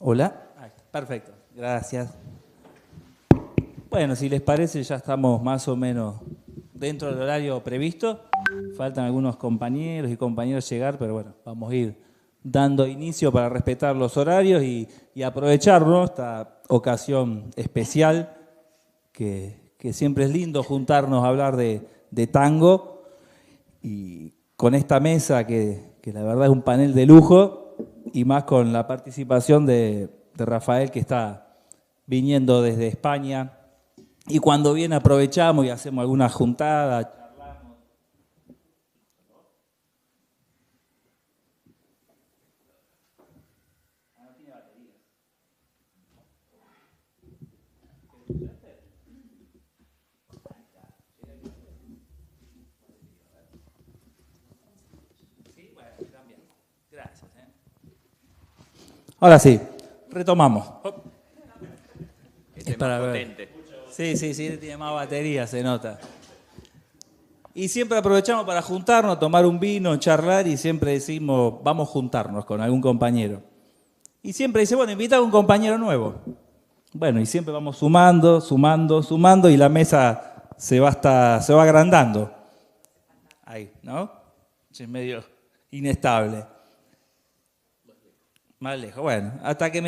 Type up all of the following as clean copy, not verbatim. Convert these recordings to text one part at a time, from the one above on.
Hola. Perfecto, gracias. Bueno, si les parece, ya estamos más o menos dentro del horario previsto. Faltan algunos compañeros y compañeras llegar, pero bueno, vamos a ir dando inicio para respetar los horarios y aprovechar, ¿no?, esta ocasión especial que siempre es lindo juntarnos a hablar de tango, y con esta mesa que la verdad es un panel de lujo, y más con la participación de Rafael, que está viniendo desde España, y cuando viene aprovechamos y hacemos alguna juntada. Gracias. Ahora sí, retomamos. Es para potente. Sí, tiene más batería, se nota. Y siempre aprovechamos para juntarnos, tomar un vino, charlar, y siempre decimos, vamos a juntarnos con algún compañero. Y siempre dice, bueno, invita a un compañero nuevo. Bueno, y siempre vamos sumando, y la mesa se va agrandando. Ahí, ¿no? Es medio inestable. Más lejos. Bueno, hasta que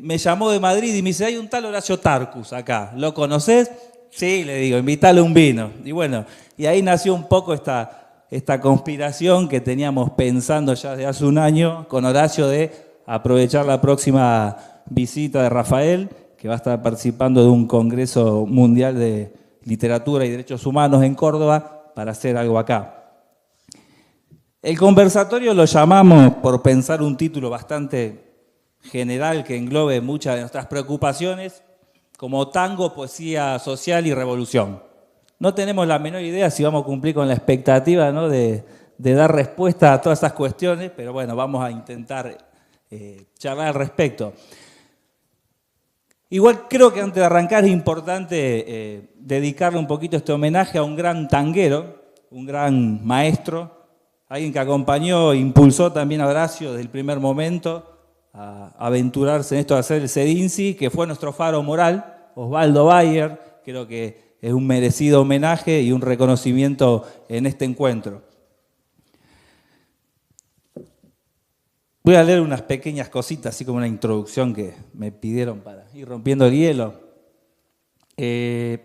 me llamó de Madrid y me dice, hay un tal Horacio Tarcus acá, ¿lo conocés? Sí, le digo, invítale un vino. Y bueno, y ahí nació un poco esta conspiración que teníamos pensando ya desde hace un año con Horacio, de aprovechar la próxima visita de Rafael, que va a estar participando de un congreso mundial de literatura y derechos humanos en Córdoba, para hacer algo acá. El conversatorio lo llamamos, por pensar un título bastante general que englobe muchas de nuestras preocupaciones, como Tango, Poesía Social y Revolución. No tenemos la menor idea si vamos a cumplir con la expectativa, ¿no?, de dar respuesta a todas esas cuestiones, pero bueno, vamos a intentar charlar al respecto. Igual creo que antes de arrancar es importante dedicarle un poquito este homenaje a un gran tanguero, un gran maestro, alguien que acompañó e impulsó también a Horacio desde el primer momento a aventurarse en esto de hacer el CEDINCI, que fue nuestro faro moral, Osvaldo Bayer. Creo que es un merecido homenaje y un reconocimiento en este encuentro. Voy a leer unas pequeñas cositas, así como una introducción que me pidieron para ir rompiendo el hielo.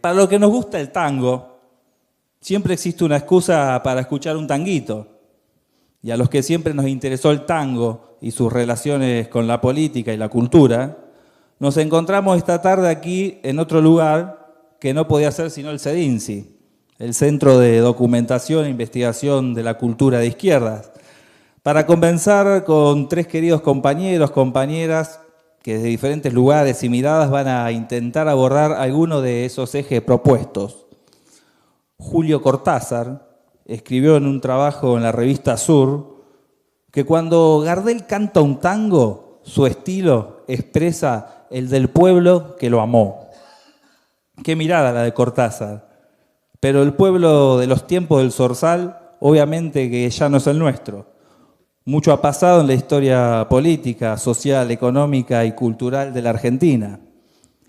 Para lo que nos gusta el tango, siempre existe una excusa para escuchar un tanguito. Y a los que siempre nos interesó el tango y sus relaciones con la política y la cultura, nos encontramos esta tarde aquí en otro lugar que no podía ser sino el CEDINCI, el Centro de Documentación e Investigación de la Cultura de Izquierdas, para conversar con tres queridos compañeros, compañeras, que desde diferentes lugares y miradas van a intentar abordar alguno de esos ejes propuestos. Julio Cortázar escribió en un trabajo en la revista Sur que cuando Gardel canta un tango, su estilo expresa el del pueblo que lo amó. Qué mirada la de Cortázar. Pero el pueblo de los tiempos del Zorzal, obviamente que ya no es el nuestro. Mucho ha pasado en la historia política, social, económica y cultural de la Argentina.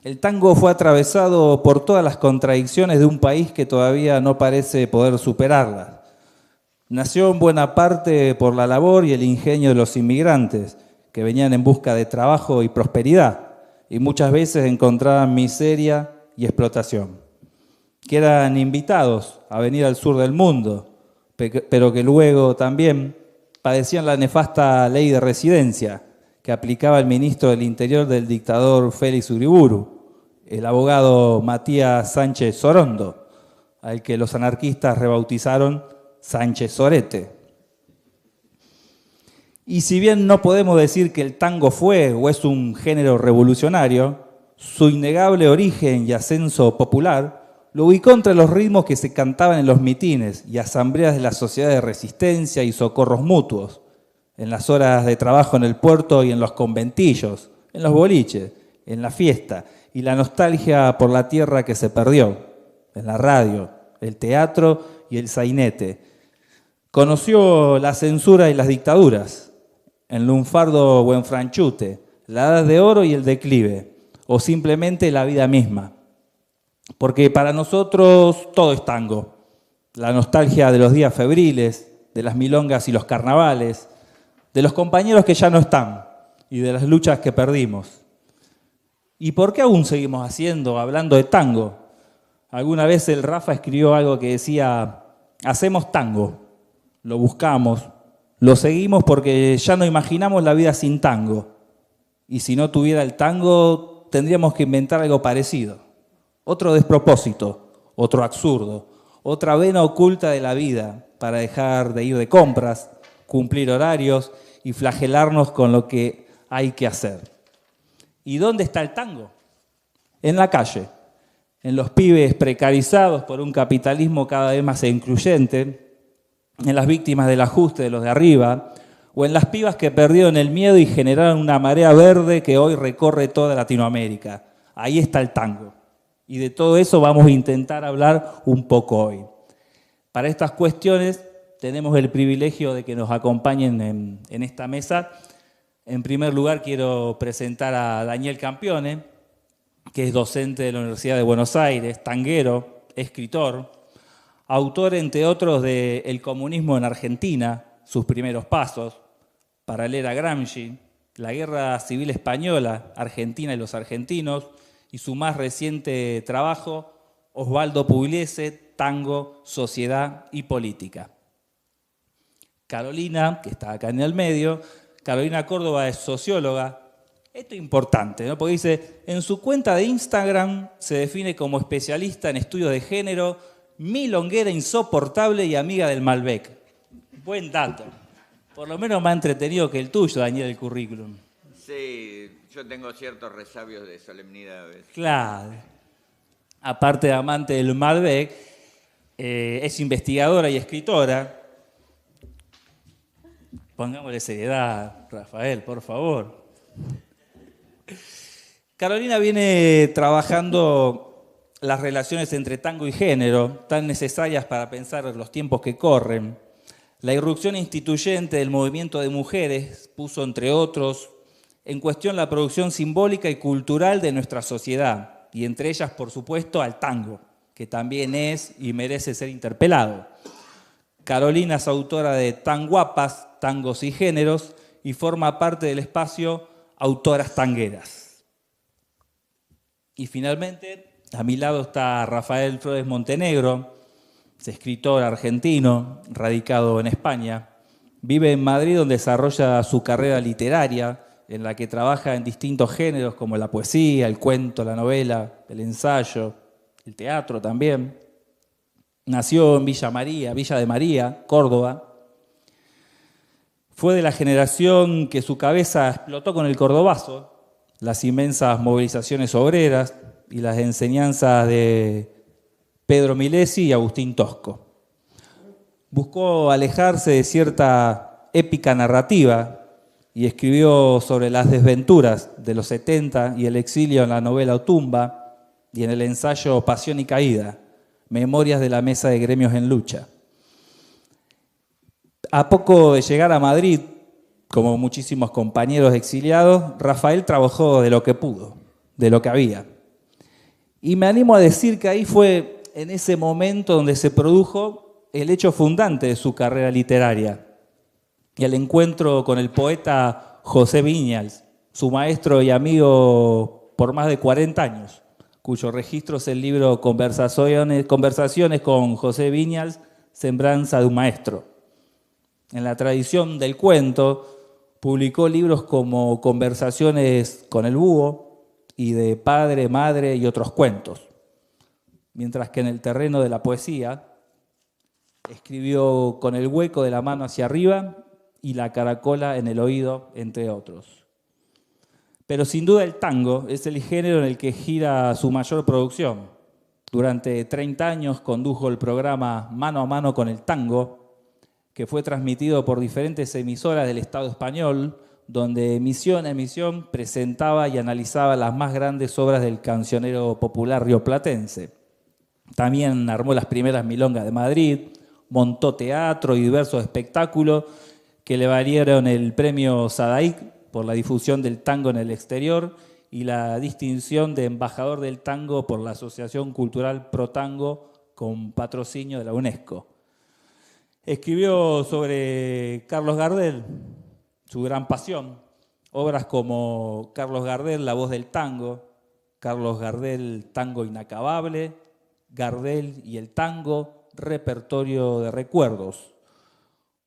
El tango fue atravesado por todas las contradicciones de un país que todavía no parece poder superarlas. Nació en buena parte por la labor y el ingenio de los inmigrantes, que venían en busca de trabajo y prosperidad, y muchas veces encontraban miseria y explotación. Que eran invitados a venir al sur del mundo, pero que luego también padecían la nefasta ley de residencia que aplicaba el ministro del Interior del dictador Félix Uriburu, el abogado Matías Sánchez Sorondo, al que los anarquistas rebautizaron Sánchez Sorete. Y si bien no podemos decir que el tango fue o es un género revolucionario, su innegable origen y ascenso popular lo ubicó entre los ritmos que se cantaban en los mitines y asambleas de las sociedades de resistencia y socorros mutuos, en las horas de trabajo en el puerto y en los conventillos, en los boliches, en la fiesta, y la nostalgia por la tierra que se perdió, en la radio, el teatro y el sainete. Conoció la censura y las dictaduras, en Lunfardo Buenfranchute, la Edad de Oro y el declive, o simplemente la vida misma. Porque para nosotros todo es tango. La nostalgia de los días febriles, de las milongas y los carnavales, de los compañeros que ya no están y de las luchas que perdimos. ¿Y por qué aún seguimos hablando de tango? Alguna vez el Rafa escribió algo que decía, hacemos tango, lo buscamos, lo seguimos porque ya no imaginamos la vida sin tango. Y si no tuviera el tango, tendríamos que inventar algo parecido. Otro despropósito, otro absurdo, otra vena oculta de la vida para dejar de ir de compras, cumplir horarios y flagelarnos con lo que hay que hacer. ¿Y dónde está el tango? En la calle, en los pibes precarizados por un capitalismo cada vez más incluyente, en las víctimas del ajuste de los de arriba, o en las pibas que perdieron el miedo y generaron una marea verde que hoy recorre toda Latinoamérica. Ahí está el tango. Y de todo eso vamos a intentar hablar un poco hoy. Para estas cuestiones tenemos el privilegio de que nos acompañen en esta mesa. En primer lugar quiero presentar a Daniel Campione, que es docente de la Universidad de Buenos Aires, tanguero, escritor, autor entre otros de El comunismo en Argentina, sus primeros pasos, para leer a Gramsci, la Guerra Civil Española, Argentina y los argentinos, y su más reciente trabajo, Osvaldo Pugliese, Tango, Sociedad y Política. Carolina, que está acá en el medio, Carolina Córdoba es socióloga. Esto es importante, ¿no? Porque dice, en su cuenta de Instagram se define como especialista en estudios de género, milonguera insoportable y amiga del Malbec. Buen dato. Por lo menos más entretenido que el tuyo, Daniel, el currículum. Sí, yo tengo ciertos resabios de solemnidad a veces. Claro. Aparte de amante del Malbec, es investigadora y escritora. Pongámosle seriedad, Rafael, por favor. Carolina viene trabajando las relaciones entre tango y género, tan necesarias para pensar los tiempos que corren. La irrupción instituyente del movimiento de mujeres puso, entre otros, en cuestión la producción simbólica y cultural de nuestra sociedad, y entre ellas, por supuesto, al tango, que también es y merece ser interpelado. Carolina es autora de Tan Guapas, Tangos y Géneros, y forma parte del espacio Autoras Tangueras. Y finalmente, a mi lado está Rafael Flores Montenegro, es escritor argentino, radicado en España. Vive en Madrid, donde desarrolla su carrera literaria, en la que trabaja en distintos géneros como la poesía, el cuento, la novela, el ensayo, el teatro también. Nació en Villa de María, Córdoba. Fue de la generación que su cabeza explotó con el cordobazo, las inmensas movilizaciones obreras y las enseñanzas de Pedro Milesi y Agustín Tosco. Buscó alejarse de cierta épica narrativa y escribió sobre las desventuras de los 70 y el exilio en la novela Otumba y en el ensayo Pasión y Caída, Memorias de la Mesa de Gremios en Lucha. A poco de llegar a Madrid, como muchísimos compañeros exiliados, Rafael trabajó de lo que pudo, de lo que había. Y me animo a decir que ahí fue en ese momento donde se produjo el hecho fundante de su carrera literaria y el encuentro con el poeta José Viñals, su maestro y amigo por más de 40 años, cuyo registro es el libro Conversaciones con José Viñals, Sembranza de un Maestro. En la tradición del cuento, publicó libros como Conversaciones con el Búho y de Padre, Madre y otros cuentos. Mientras que en el terreno de la poesía, escribió Con el hueco de la mano hacia arriba y La caracola en el oído, entre otros. Pero sin duda el tango es el género en el que gira su mayor producción. Durante 30 años condujo el programa Mano a Mano con el Tango, que fue transmitido por diferentes emisoras del Estado español, donde emisión a emisión presentaba y analizaba las más grandes obras del cancionero popular rioplatense. También armó las primeras milongas de Madrid, montó teatro y diversos espectáculos que le valieron el premio Sadaic por la difusión del tango en el exterior y la distinción de embajador del tango por la Asociación Cultural Pro Tango con patrocinio de la UNESCO. Escribió sobre Carlos Gardel, su gran pasión, obras como Carlos Gardel, La voz del tango, Carlos Gardel, Tango inacabable, Gardel y el tango, repertorio de recuerdos.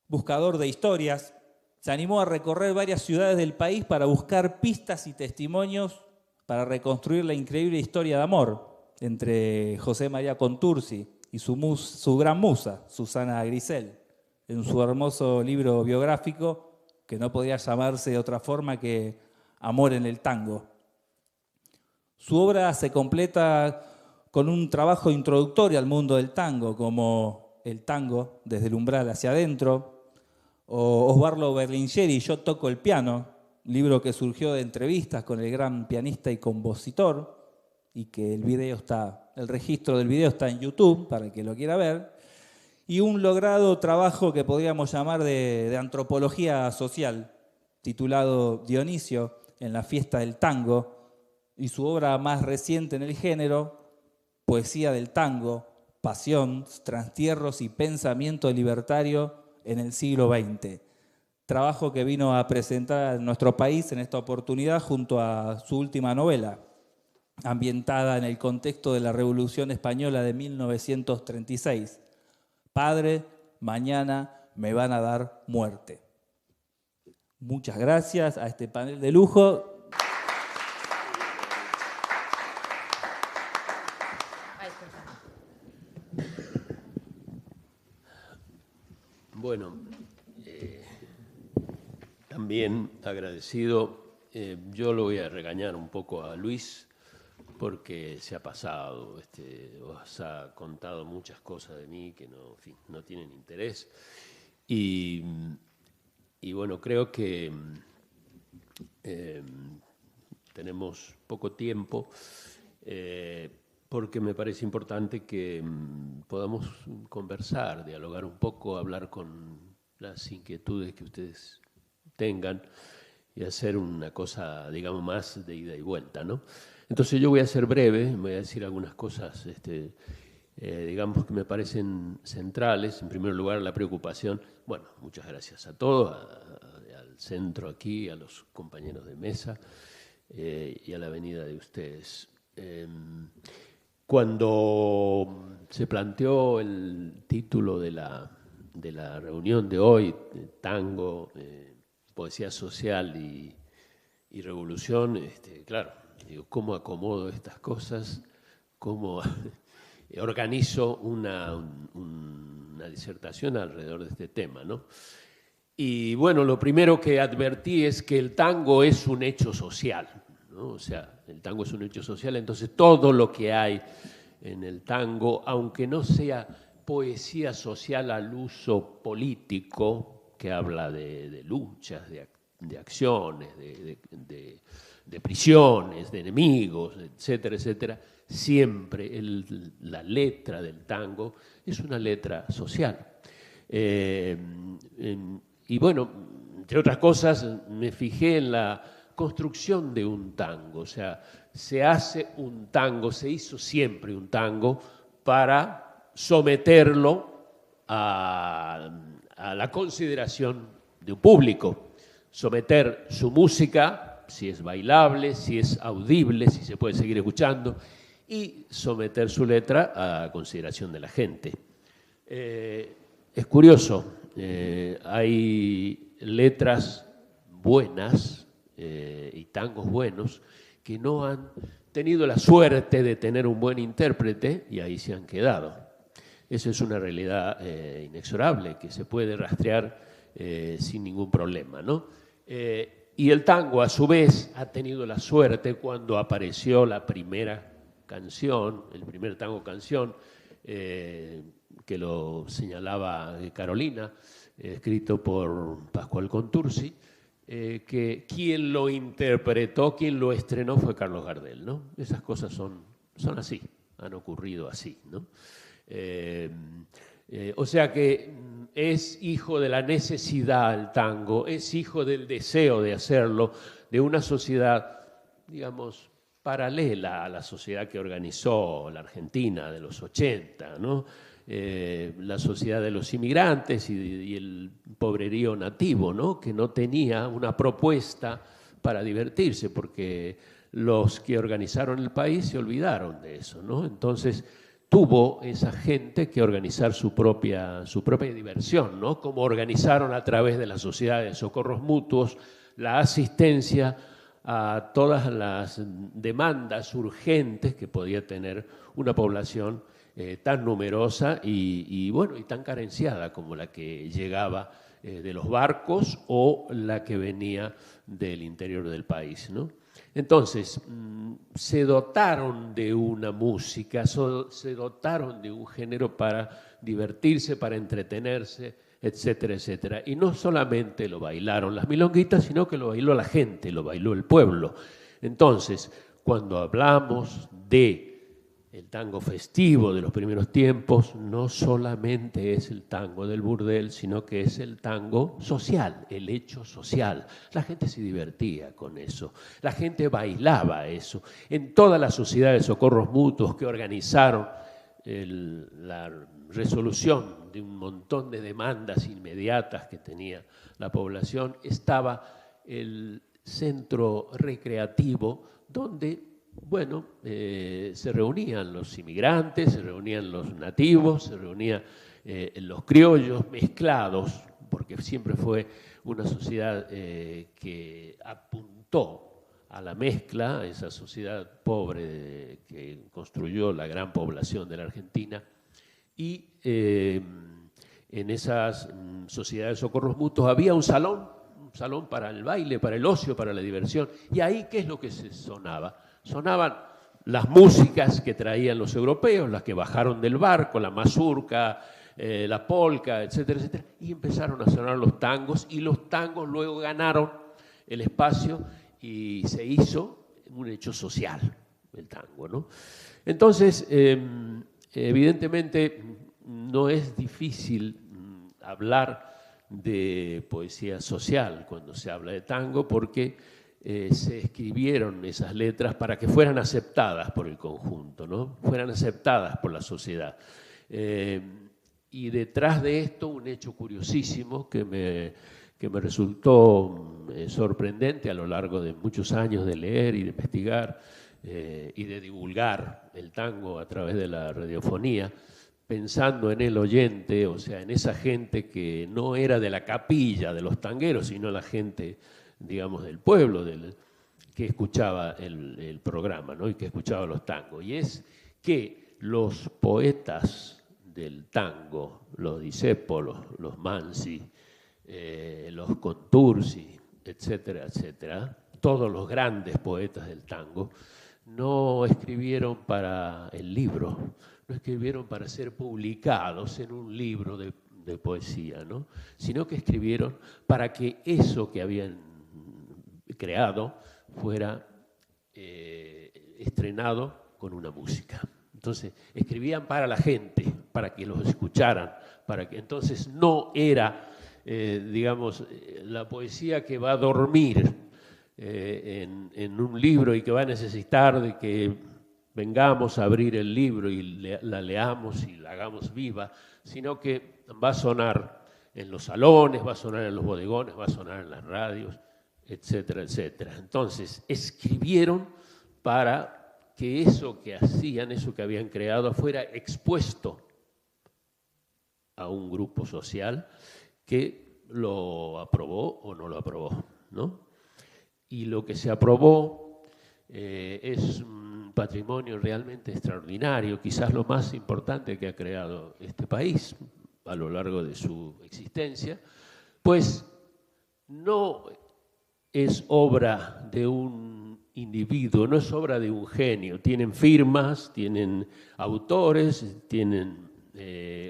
Buscador de historias, se animó a recorrer varias ciudades del país para buscar pistas y testimonios para reconstruir la increíble historia de amor entre José María Contursi y su gran musa, Susana Grisel, en su hermoso libro biográfico que no podía llamarse de otra forma que Amor en el tango. Su obra se completa con un trabajo introductorio al mundo del tango, como El tango desde el umbral hacia adentro, o Osvaldo Berlingeri, Yo toco el piano, libro que surgió de entrevistas con el gran pianista y compositor, y que el registro del video está en YouTube para el que lo quiera ver, y un logrado trabajo que podríamos llamar de antropología social, titulado Dionisio en la fiesta del tango, y su obra más reciente en el género, Poesía del tango, pasión, trastierros y pensamiento libertario en el siglo XX. Trabajo que vino a presentar en nuestro país en esta oportunidad junto a su última novela, ambientada en el contexto de la Revolución Española de 1936. Padre, mañana me van a dar muerte. Muchas gracias a este panel de lujo. Bueno, también agradecido. Yo lo voy a regañar un poco a Luis porque se ha pasado, os ha contado muchas cosas de mí que no, en fin, no tienen interés. Y bueno, creo que tenemos poco tiempo porque me parece importante que podamos conversar, dialogar un poco, hablar con las inquietudes que ustedes tengan y hacer una cosa, digamos, más de ida y vuelta, ¿no? Entonces yo voy a ser breve, voy a decir algunas cosas, digamos, que me parecen centrales. En primer lugar, la preocupación. Bueno, muchas gracias a todos, al centro aquí, a los compañeros de mesa y a la venida de ustedes. Cuando se planteó el título de la reunión de hoy, tango, poesía social y revolución, claro, digo, ¿cómo acomodo estas cosas? ¿Cómo organizo una disertación alrededor de este tema, ¿no? Y bueno, lo primero que advertí es que el tango es un hecho social, ¿no? O sea, el tango es un hecho social, entonces todo lo que hay en el tango, aunque no sea poesía social al uso político, que habla de luchas, de acciones, de prisiones, de enemigos, etcétera, etcétera, siempre la letra del tango es una letra social. Y bueno, entre otras cosas, me fijé en la construcción de un tango, o sea, se hace un tango, se hizo siempre un tango para someterlo a la consideración de un público, someter su música, si es bailable, si es audible, si se puede seguir escuchando, y someter su letra a consideración de la gente. Es curioso, hay letras buenas y tangos buenos que no han tenido la suerte de tener un buen intérprete y ahí se han quedado. Eso es una realidad inexorable que se puede rastrear sin ningún problema, ¿no? Y el tango, a su vez, ha tenido la suerte cuando apareció la primera canción, el primer tango canción, que lo señalaba Carolina, escrito por Pascual Contursi, que quien lo interpretó, quien lo estrenó fue Carlos Gardel, ¿no? Esas cosas son así, han ocurrido así, ¿no? O sea que es hijo de la necesidad el tango, es hijo del deseo de hacerlo, de una sociedad, digamos, paralela a la sociedad que organizó la Argentina de los 80, ¿no? La sociedad de los inmigrantes y el pobrerío nativo, ¿no? Que no tenía una propuesta para divertirse, porque los que organizaron el país se olvidaron de eso, ¿no? Entonces tuvo esa gente que organizar su propia diversión, ¿no? Como organizaron a través de la Sociedad de Socorros Mutuos la asistencia a todas las demandas urgentes que podía tener una población tan numerosa y tan carenciada como la que llegaba de los barcos o la que venía del interior del país, ¿no? Entonces, se dotaron de una música, se dotaron de un género para divertirse, para entretenerse, etcétera, etcétera. Y no solamente lo bailaron las milonguitas, sino que lo bailó la gente, lo bailó el pueblo. Entonces, cuando hablamos de el tango festivo de los primeros tiempos, no solamente es el tango del burdel, sino que es el tango social, el hecho social. La gente se divertía con eso, la gente bailaba eso. En todas las sociedades de socorros mutuos que organizaron la resolución de un montón de demandas inmediatas que tenía la población, estaba el centro recreativo donde se reunían los inmigrantes, se reunían los nativos, se reunían los criollos mezclados, porque siempre fue una sociedad que apuntó a la mezcla, esa sociedad pobre que construyó la gran población de la Argentina. Y en esas sociedades de socorros mutuos había un salón para el baile, para el ocio, para la diversión. Y ahí, ¿qué es lo que se sonaba? Sonaban las músicas que traían los europeos, las que bajaron del barco, la mazurca, la polca, etcétera, etcétera, y empezaron a sonar los tangos, y los tangos luego ganaron el espacio y se hizo un hecho social, el tango, ¿no? Entonces, evidentemente, no es difícil hablar de poesía social cuando se habla de tango, porque se escribieron esas letras para que fueran aceptadas por el conjunto, ¿no? Fueran aceptadas por la sociedad. Y detrás de esto, un hecho curiosísimo que me resultó sorprendente a lo largo de muchos años de leer y de investigar y de divulgar el tango a través de la radiofonía, pensando en el oyente, o sea, en esa gente que no era de la capilla de los tangueros, sino la gente, digamos, del pueblo, que escuchaba el programa, ¿no? Y que escuchaba los tangos. Y es que los poetas del tango, los Discépolo, los Mansi, los Contursi, etcétera, etcétera, todos los grandes poetas del tango, no escribieron para el libro, no escribieron para ser publicados en un libro de poesía, ¿no? Sino que escribieron para que eso que habían creado fuera estrenado con una música. Entonces, escribían para la gente, para que los escucharan, entonces no era, digamos, la poesía que va a dormir en un libro y que va a necesitar de que vengamos a abrir el libro y la leamos y la hagamos viva, sino que va a sonar en los salones, va a sonar en los bodegones, va a sonar en las radios, etcétera, etcétera. Entonces, escribieron para que eso que hacían, eso que habían creado, fuera expuesto a un grupo social que lo aprobó o no lo aprobó, ¿no? Y lo que se aprobó es un patrimonio realmente extraordinario, quizás lo más importante que ha creado este país a lo largo de su existencia, pues no es obra de un individuo, no es obra de un genio. Tienen firmas, tienen autores, tienen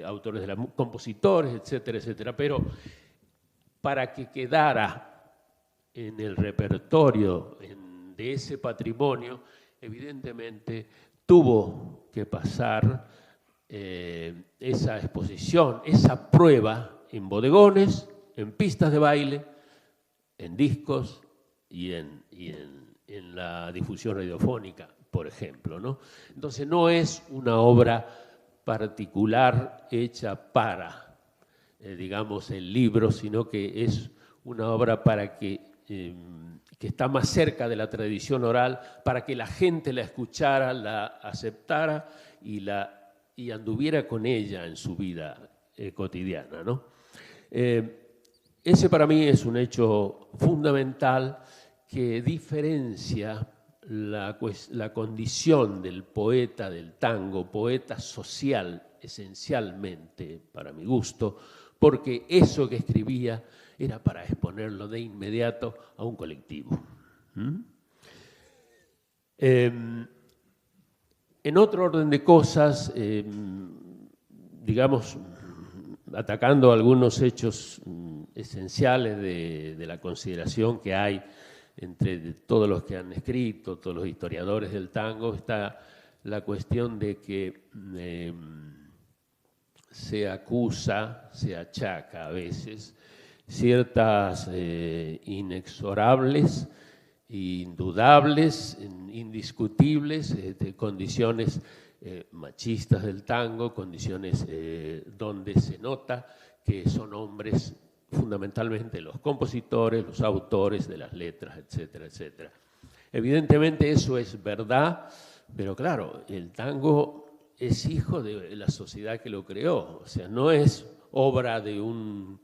autores compositores, etcétera, etcétera. Pero para que quedara en el repertorio de ese patrimonio, evidentemente tuvo que pasar esa exposición, esa prueba en bodegones, en pistas de baile, en discos y en la difusión radiofónica, por ejemplo, ¿no? Entonces no es una obra particular hecha para, digamos, el libro, sino que es una obra para que está más cerca de la tradición oral, para que la gente la escuchara, la aceptara y anduviera con ella en su vida cotidiana, ¿no? Ese para mí es un hecho fundamental que diferencia la condición del poeta del tango, poeta social esencialmente, para mi gusto, porque eso que escribía era para exponerlo de inmediato a un colectivo. En otro orden de cosas, digamos, atacando algunos hechos esenciales de la consideración que hay entre todos los que han escrito, todos los historiadores del tango, está la cuestión de que se acusa, se achaca a veces ciertas inexorables, indudables, indiscutibles condiciones machistas del tango, condiciones donde se nota que son hombres fundamentalmente los compositores, los autores de las letras, etcétera, etcétera. Evidentemente eso es verdad, pero claro, el tango es hijo de la sociedad que lo creó, o sea, no es obra de un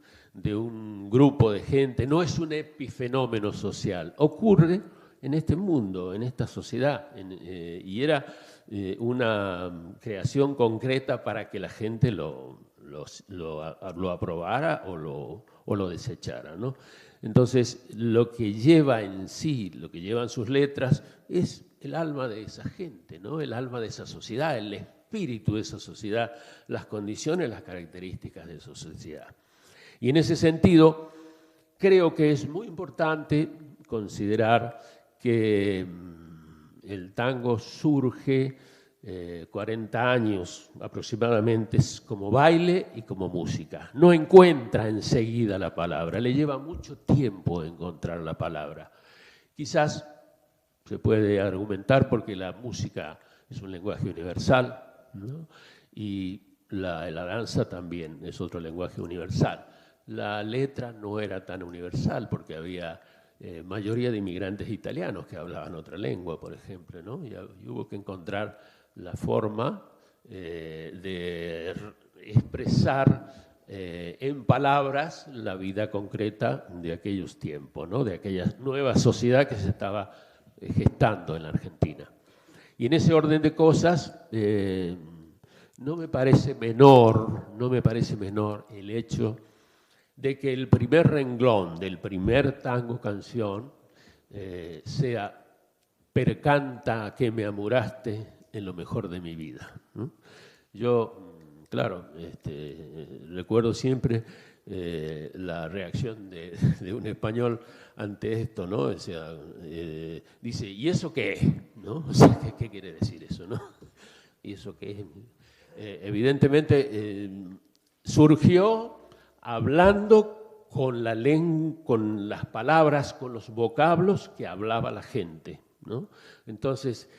grupo de gente, no es un epifenómeno social, ocurre en este mundo, en esta sociedad, y era una creación concreta para que la gente lo aprobara o lo desechara, ¿no? Entonces, lo que lleva en sí, lo que llevan sus letras, es el alma de esa gente, ¿no? El alma de esa sociedad, el espíritu de esa sociedad, las condiciones, las características de esa sociedad. Y en ese sentido, creo que es muy importante considerar que el tango surge 40 años aproximadamente como baile y como música. No encuentra enseguida la palabra, le lleva mucho tiempo encontrar la palabra. Quizás se puede argumentar porque la música es un lenguaje universal, ¿no? Y la danza también es otro lenguaje universal. La letra no era tan universal porque había mayoría de inmigrantes italianos que hablaban otra lengua, por ejemplo, ¿no? Y hubo que encontrar la forma de expresar en palabras la vida concreta de aquellos tiempos, ¿no? De aquella nueva sociedad que se estaba gestando en la Argentina. Y en ese orden de cosas, no me parece menor el hecho de que el primer renglón del primer tango canción sea "Percanta que me amuraste en lo mejor de mi vida", ¿no? Yo, claro, recuerdo siempre la reacción de un español ante esto, ¿no? O sea, dice, ¿y eso qué es? ¿No? O sea, ¿qué quiere decir eso, no? ¿Y eso qué es? Evidentemente surgió hablando con las palabras, con los vocablos que hablaba la gente, ¿no? Entonces,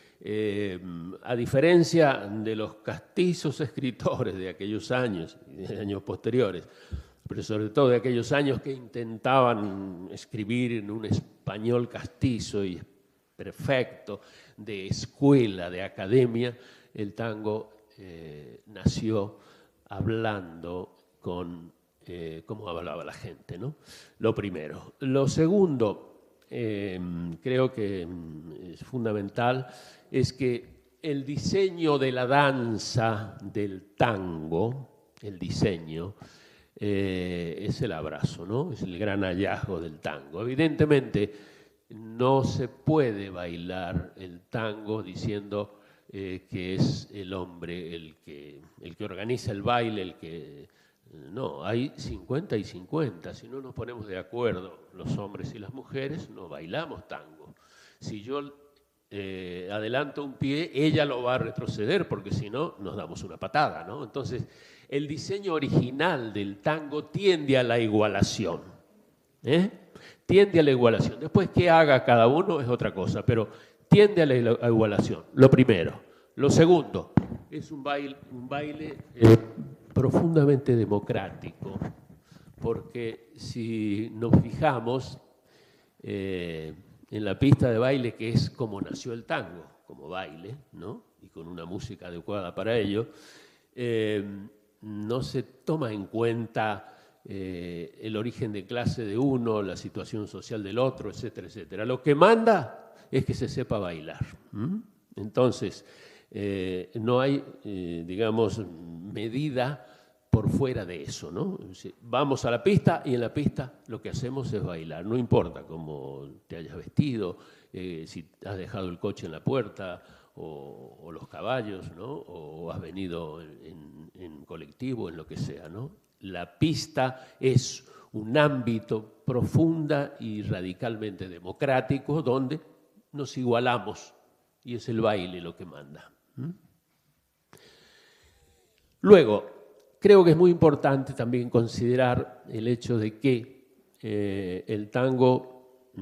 a diferencia de los castizos escritores de aquellos años y de años posteriores, pero sobre todo de aquellos años que intentaban escribir en un español castizo y perfecto, de escuela, de academia, el tango nació hablando con cómo hablaba la gente, ¿no? Lo primero. Lo segundo, creo que es fundamental, es que el diseño de la danza del tango, el diseño, es el abrazo, ¿no? Es el gran hallazgo del tango. Evidentemente, no se puede bailar el tango diciendo que es el hombre el que organiza el baile, el que... No, hay 50 y 50. Si no nos ponemos de acuerdo los hombres y las mujeres, no bailamos tango. Si yo adelanta un pie, ella lo va a retroceder porque si no nos damos una patada, ¿no? Entonces, el diseño original del tango tiende a la igualación, tiende a la igualación. Después, qué haga cada uno es otra cosa, pero tiende a la igualación, lo primero. Lo segundo, es un baile profundamente democrático, porque si nos fijamos en la pista de baile, que es como nació el tango, como baile, ¿no? Y con una música adecuada para ello, no se toma en cuenta el origen de clase de uno, la situación social del otro, etcétera, etcétera. Lo que manda es que se sepa bailar. Entonces, no hay, digamos, medida por fuera de eso, ¿no? Vamos a la pista y en la pista lo que hacemos es bailar. No importa cómo te hayas vestido, si has dejado el coche en la puerta o los caballos, ¿no? O has venido en colectivo, en lo que sea, ¿no? La pista es un ámbito profunda y radicalmente democrático donde nos igualamos y es el baile lo que manda. Luego, creo que es muy importante también considerar el hecho de que el tango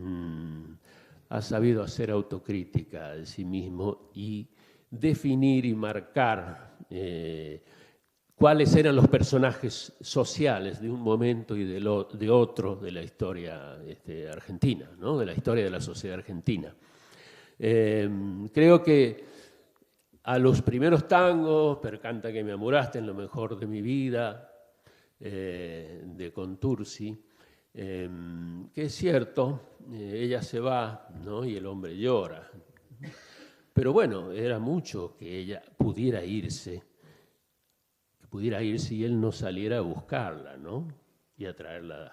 ha sabido hacer autocrítica de sí mismo y definir y marcar cuáles eran los personajes sociales de un momento y de otro de la historia argentina, ¿no? De la historia de la sociedad argentina. Creo que a los primeros tangos, Per canta que me amuraste en lo mejor de mi vida, de Contursi, que es cierto, ella se va, ¿no? Y el hombre llora. Pero bueno, era mucho que ella pudiera irse y él no saliera a buscarla, ¿no? Y a traerla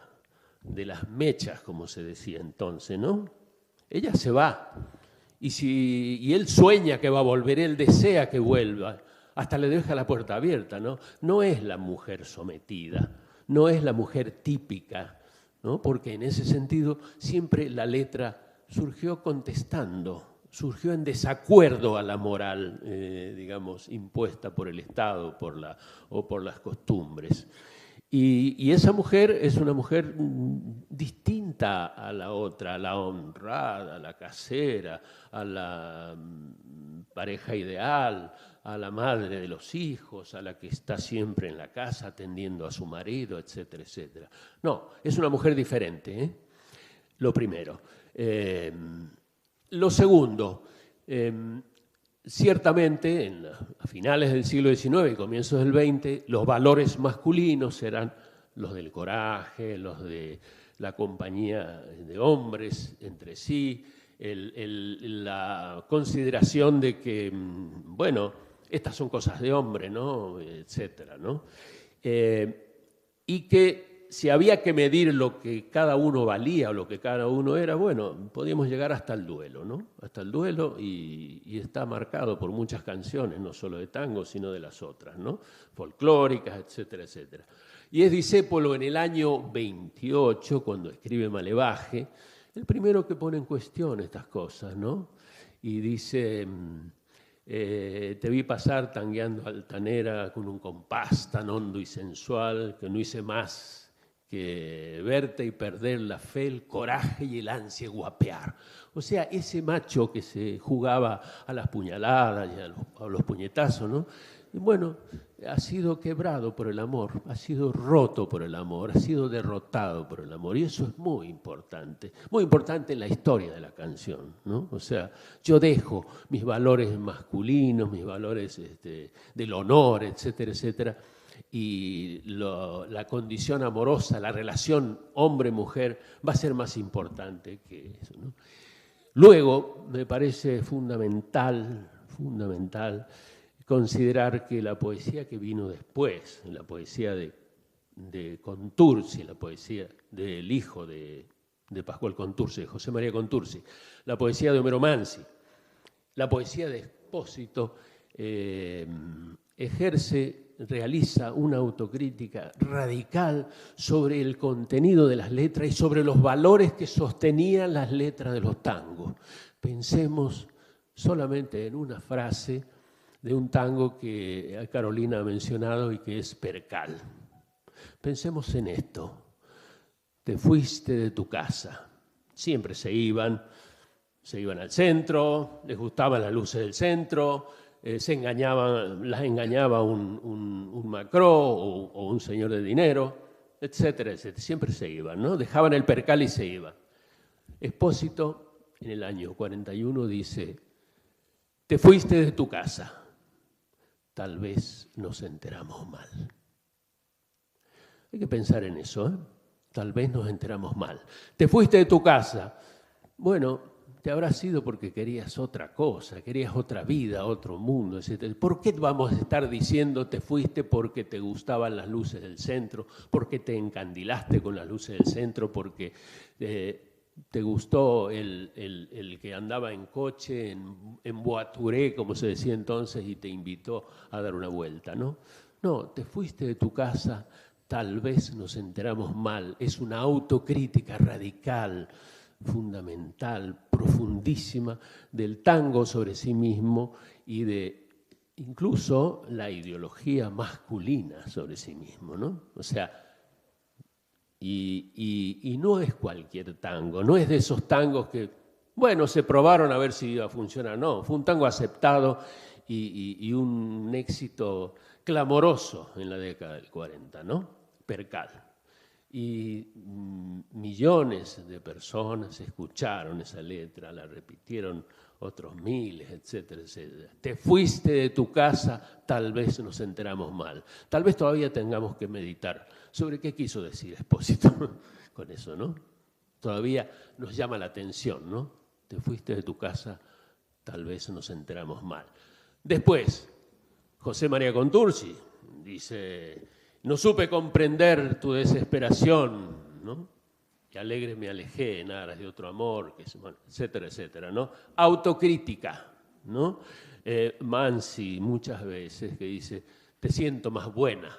de las mechas, como se decía entonces, ¿no? Ella se va. Y él sueña que va a volver, él desea que vuelva, hasta le deja la puerta abierta, ¿no? No es la mujer sometida, no es la mujer típica, ¿no? Porque en ese sentido siempre la letra surgió contestando, surgió en desacuerdo a la moral, digamos, impuesta por el Estado o por las costumbres. Y esa mujer es una mujer distinta a la otra, a la honrada, a la casera, a la pareja ideal, a la madre de los hijos, a la que está siempre en la casa atendiendo a su marido, etcétera, etcétera. No, es una mujer diferente, lo primero. Lo segundo, ciertamente, a finales del siglo XIX y comienzos del XX, los valores masculinos eran los del coraje, los de la compañía de hombres entre sí, la consideración de que, bueno, estas son cosas de hombre, ¿no? Etcétera, ¿no? Y que si había que medir lo que cada uno valía o lo que cada uno era, bueno, podíamos llegar hasta el duelo, ¿no? Hasta el duelo y está marcado por muchas canciones, no solo de tango, sino de las otras, ¿no? Folclóricas, etcétera, etcétera. Y es Discépolo en el año 28, cuando escribe Malevaje, el primero que pone en cuestión estas cosas, ¿no? Y dice, te vi pasar tangueando altanera con un compás tan hondo y sensual que no hice más que verte y perder la fe, el coraje y el ansia de guapear. O sea, ese macho que se jugaba a las puñaladas y a los puñetazos, ¿no? Y bueno, ha sido quebrado por el amor, ha sido roto por el amor, ha sido derrotado por el amor. Y eso es muy importante en la historia de la canción, ¿no? O sea, yo dejo mis valores masculinos, mis valores del honor, etcétera, etcétera, y la condición amorosa, la relación hombre-mujer va a ser más importante que eso, ¿no? Luego, me parece fundamental considerar que la poesía que vino después, la poesía de Contursi, la poesía del hijo de Pascual Contursi, de José María Contursi, la poesía de Homero Mansi, la poesía de Espósito, realiza una autocrítica radical sobre el contenido de las letras y sobre los valores que sostenían las letras de los tangos. Pensemos solamente en una frase de un tango que Carolina ha mencionado y que es Percal. Pensemos en esto. Te fuiste de tu casa. Siempre se iban al centro, les gustaban las luces del centro, las engañaba un macró o un señor de dinero, etcétera, etcétera. Siempre se iban, ¿no? Dejaban el percal y se iban. Espósito, en el año 41, dice: te fuiste de tu casa, tal vez nos enteramos mal. Hay que pensar en eso, ¿eh? Tal vez nos enteramos mal. Te fuiste de tu casa. Bueno, te habrás ido porque querías otra cosa, querías otra vida, otro mundo, etc. ¿Por qué vamos a estar diciendo te fuiste porque te gustaban las luces del centro, porque te encandilaste con las luces del centro, porque te gustó el que andaba en coche, en Boaturé, como se decía entonces, y te invitó a dar una vuelta, ¿no? No, te fuiste de tu casa, tal vez nos enteramos mal. Es una autocrítica radical, fundamental, profundísima del tango sobre sí mismo y de incluso la ideología masculina sobre sí mismo, ¿no? O sea, y no es cualquier tango, no es de esos tangos que, bueno, se probaron a ver si iba a funcionar, no, fue un tango aceptado y un éxito clamoroso en la década del 40, ¿no? Percal. Y millones de personas escucharon esa letra, la repitieron otros miles, etcétera, etcétera. Te fuiste de tu casa, tal vez nos enteramos mal. Tal vez todavía tengamos que meditar sobre qué quiso decir Espósito con eso, ¿no? Todavía nos llama la atención, ¿no? Te fuiste de tu casa, tal vez nos enteramos mal. Después, José María Contursi dice: no supe comprender tu desesperación, ¿no? Que alegre me alejé en aras de otro amor, que, bueno, etcétera, etcétera, ¿no? Autocrítica, ¿no? Mansi muchas veces que dice: te siento más buena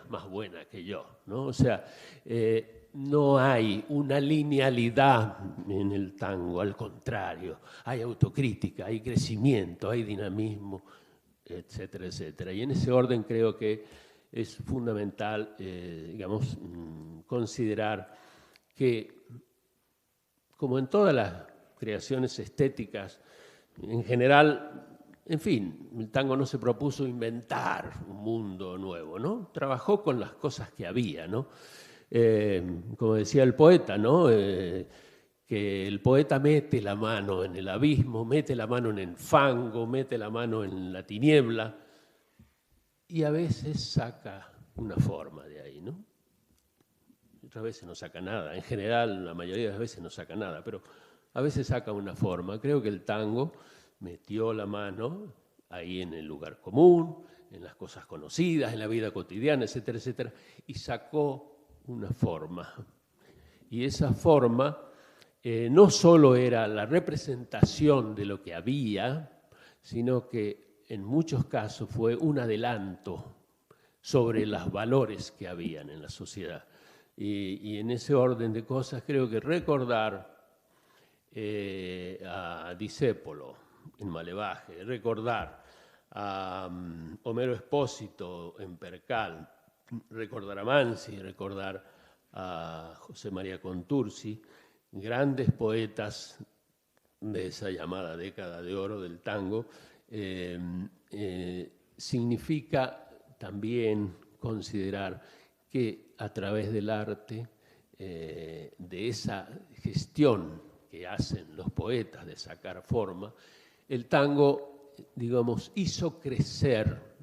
que yo, ¿no? O sea, no hay una linealidad en el tango, al contrario, hay autocrítica, hay crecimiento, hay dinamismo, etcétera, etcétera. Y en ese orden creo que es fundamental, digamos, considerar que, como en todas las creaciones estéticas, en general, en fin, el tango no se propuso inventar un mundo nuevo, ¿no? Trabajó con las cosas que había, ¿no? Como decía el poeta, ¿no? Que el poeta mete la mano en el abismo, mete la mano en el fango, mete la mano en la tiniebla, y a veces saca una forma de ahí, ¿no? Otras veces no saca nada. En general, la mayoría de las veces no saca nada, pero a veces saca una forma. Creo que el tango metió la mano ahí en el lugar común, en las cosas conocidas, en la vida cotidiana, etcétera, etcétera, y sacó una forma. Y esa forma no solo era la representación de lo que había, sino que en muchos casos fue un adelanto sobre los valores que habían en la sociedad. Y en ese orden de cosas creo que recordar a Discépolo en Malevaje, recordar a Homero Espósito en Percal, recordar a Mansi, recordar a José María Contursi, grandes poetas de esa llamada década de oro del tango, significa también considerar que a través del arte, de esa gestión que hacen los poetas de sacar forma, el tango, digamos, hizo crecer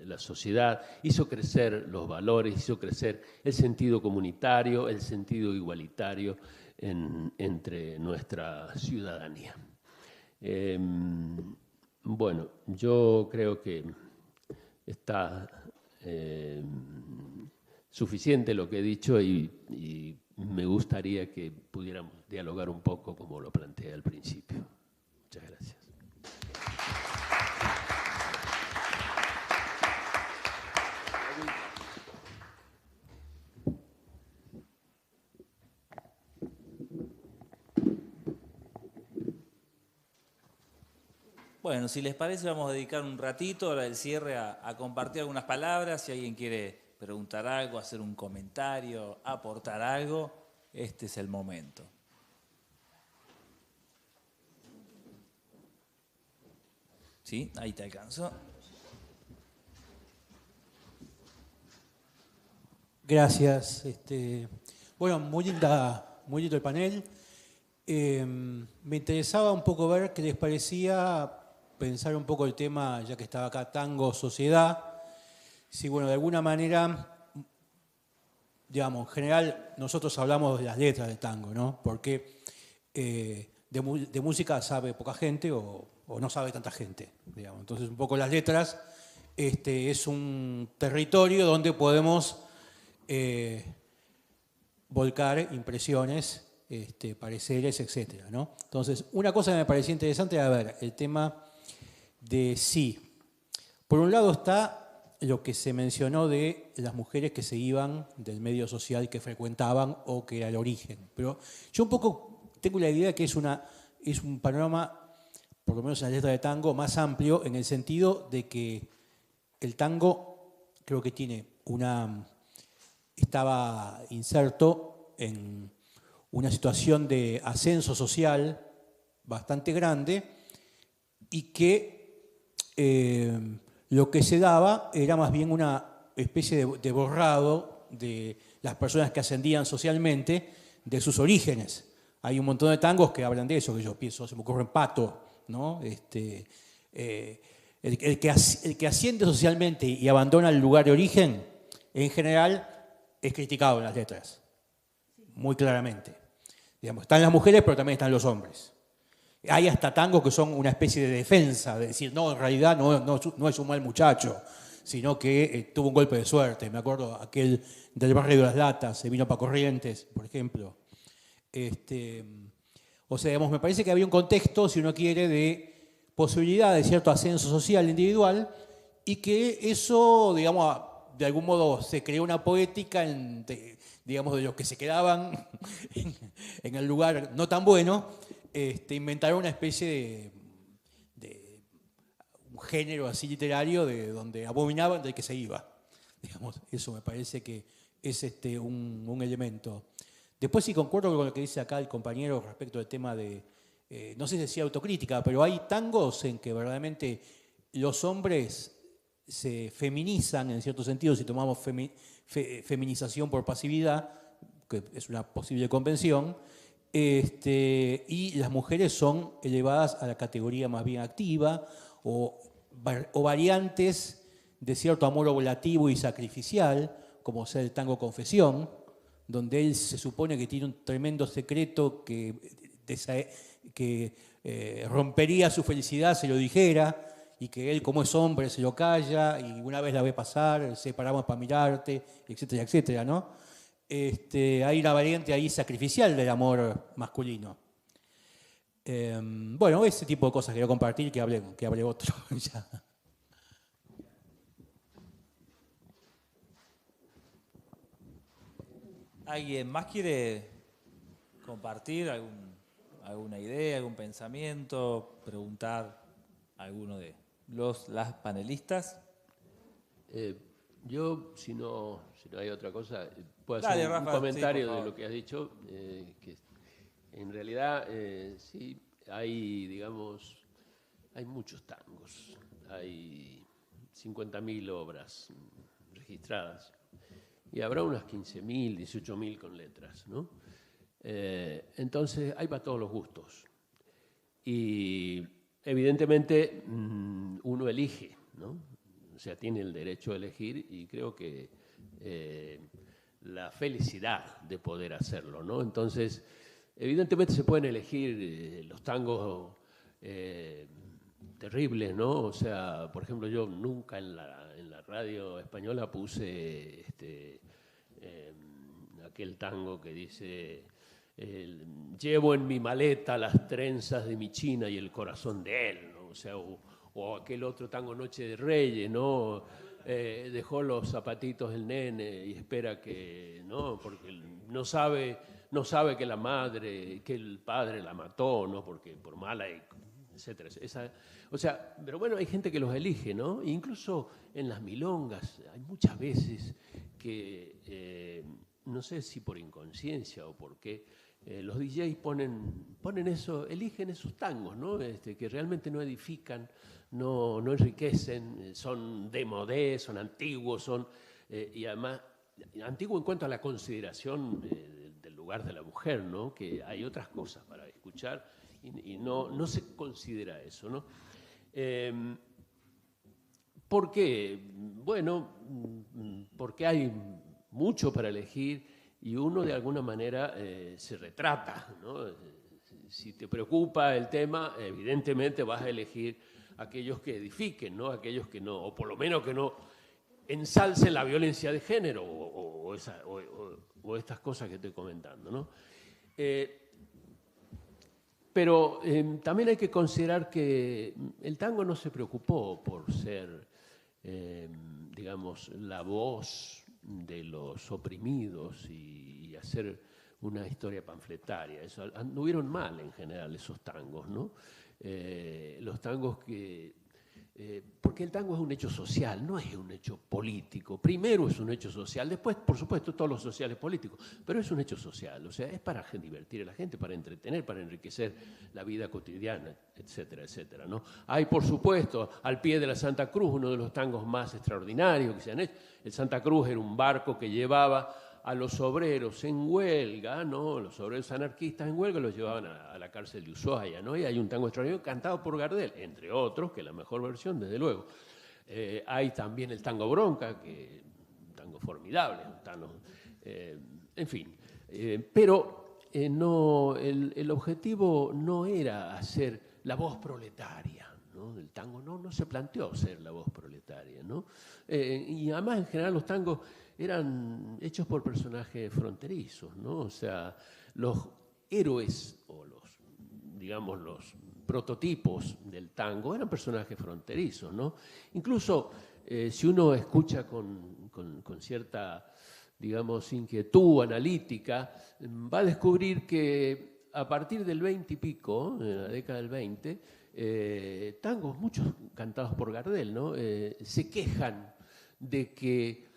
la sociedad, hizo crecer los valores, hizo crecer el sentido comunitario, el sentido igualitario entre nuestra ciudadanía. Bueno, yo creo que está suficiente lo que he dicho y me gustaría que pudiéramos dialogar un poco como lo planteé al principio. Muchas gracias. Bueno, si les parece, vamos a dedicar un ratito, ahora del cierre, a compartir algunas palabras. Si alguien quiere preguntar algo, hacer un comentario, aportar algo, este es el momento. ¿Sí? Ahí te alcanzo. Gracias. Bueno, muy lindo el panel. Me interesaba un poco ver qué les parecía, pensar un poco el tema, ya que estaba acá, tango, sociedad. Si, bueno, de alguna manera, digamos, en general, nosotros hablamos de las letras del tango, ¿no? Porque de música sabe poca gente o no sabe tanta gente, digamos. Entonces, un poco las letras es un territorio donde podemos volcar impresiones, pareceres, etcétera, ¿no? Entonces, una cosa que me parecía interesante era ver el tema de sí. Por un lado está lo que se mencionó de las mujeres que se iban del medio social que frecuentaban o que era el origen. Pero yo un poco tengo la idea que es un panorama, por lo menos en la letra de tango, más amplio en el sentido de que el tango creo que estaba inserto en una situación de ascenso social bastante grande y que lo que se daba era más bien una especie de borrado de las personas que ascendían socialmente de sus orígenes. Hay un montón de tangos que hablan de eso, que yo pienso, se me ocurre en Pato, ¿no? El que asciende socialmente y abandona el lugar de origen, en general, es criticado en las letras, muy claramente. Digamos, están las mujeres, pero también están los hombres. Hay hasta tangos que son una especie de defensa, de decir, no, en realidad no es un mal muchacho, sino que tuvo un golpe de suerte. Me acuerdo aquel del barrio de las Latas, se vino para Corrientes, por ejemplo. O sea, digamos, me parece que había un contexto, si uno quiere, de posibilidad de cierto ascenso social individual y que eso, digamos, de algún modo se creó una poética digamos, de los que se quedaban en el lugar no tan bueno, inventaron una especie de un género así literario de donde abominaban del que se iba. Digamos, eso me parece que es un elemento. Después sí concuerdo con lo que dice acá el compañero respecto al tema de, no sé si decía autocrítica, pero hay tangos en que verdaderamente los hombres se feminizan, en cierto sentido, si tomamos feminización por pasividad, que es una posible convención, y las mujeres son elevadas a la categoría más bien activa o variantes de cierto amor oblativo y sacrificial, como sea el tango Confesión, donde él se supone que tiene un tremendo secreto que rompería su felicidad si lo dijera, y que él, como es hombre, se lo calla, y una vez la ve pasar, separamos para mirarte, etcétera, etcétera, ¿no? Hay una variante ahí sacrificial del amor masculino. Bueno, ese tipo de cosas quería compartir, que hable otro. ¿Alguien más quiere compartir alguna idea, algún pensamiento, preguntar a alguno de las panelistas? Yo, si no hay otra cosa, puedo Dale, hacer un Rafa, comentario sí, de lo que has dicho, que en realidad sí hay, digamos, hay muchos tangos, hay 50.000 obras registradas y habrá unas 15.000, 18.000 con letras, ¿no? Entonces hay para todos los gustos y evidentemente uno elige, ¿no? O sea, tiene el derecho a elegir y creo que la felicidad de poder hacerlo, ¿no? Entonces, evidentemente se pueden elegir los tangos terribles, ¿no? O sea, por ejemplo, yo nunca en la radio española puse aquel tango que dice llevo en mi maleta las trenzas de mi china y el corazón de él, ¿no? O sea, o aquel otro tango Noche de Reyes, ¿no? Dejó los zapatitos el nene y espera que, ¿no? Porque no sabe que la madre, que el padre la mató, ¿no? Porque por mala etcétera. O sea, pero bueno, hay gente que los elige, ¿no? E incluso en las milongas hay muchas veces que, no sé si por inconsciencia o por qué, los DJs ponen eso, eligen esos tangos, ¿no? Que realmente no edifican, no enriquecen, son démodé, son antiguos, y además antiguo en cuanto a la consideración del lugar de la mujer, ¿no? Que hay otras cosas para escuchar y no se considera eso, ¿no? ¿Por qué? Bueno, porque hay mucho para elegir y uno de alguna manera se retrata, ¿no? Si te preocupa el tema, evidentemente vas a elegir aquellos que edifiquen, ¿no? Aquellos que no, o por lo menos que no ensalcen la violencia de género o estas cosas que estoy comentando, ¿no? Pero también hay que considerar que el tango no se preocupó por ser, digamos, la voz de los oprimidos y hacer una historia panfletaria. Eso, anduvieron mal en general esos tangos, ¿no? Los tangos que... porque el tango es un hecho social, no es un hecho político. Primero es un hecho social, después, por supuesto, todos los sociales políticos, pero es un hecho social, o sea, es para divertir a la gente, para entretener, para enriquecer la vida cotidiana, etcétera, etcétera, ¿no? Hay, por supuesto, al pie de la Santa Cruz, uno de los tangos más extraordinarios que se han hecho. El Santa Cruz era un barco que llevaba a los obreros en huelga, ¿no? Los obreros anarquistas en huelga los llevaban a la cárcel de Ushuaia, ¿no? Y hay un tango extraordinario cantado por Gardel, entre otros, que es la mejor versión, desde luego. Hay también el tango Bronca, que un tango formidable, en fin. Pero no, el objetivo no era hacer la voz proletaria, ¿no? El tango no se planteó ser la voz proletaria, ¿no? Y además, en general, los tangos eran hechos por personajes fronterizos, ¿no? O sea, los héroes o digamos, los prototipos del tango eran personajes fronterizos, ¿no? Incluso si uno escucha con cierta, digamos, inquietud analítica, va a descubrir que a partir del 20 y pico, en la década del 20, tangos, muchos cantados por Gardel, ¿no? Se quejan de que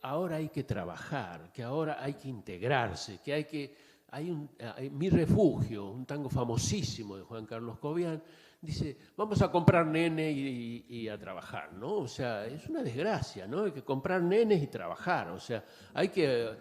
ahora hay que trabajar, que ahora hay que integrarse, que hay Mi Refugio, un tango famosísimo de Juan Carlos Cobian, dice, vamos a comprar nene y a trabajar, ¿no? O sea, es una desgracia, ¿no? Hay que comprar nenes y trabajar, o sea, hay que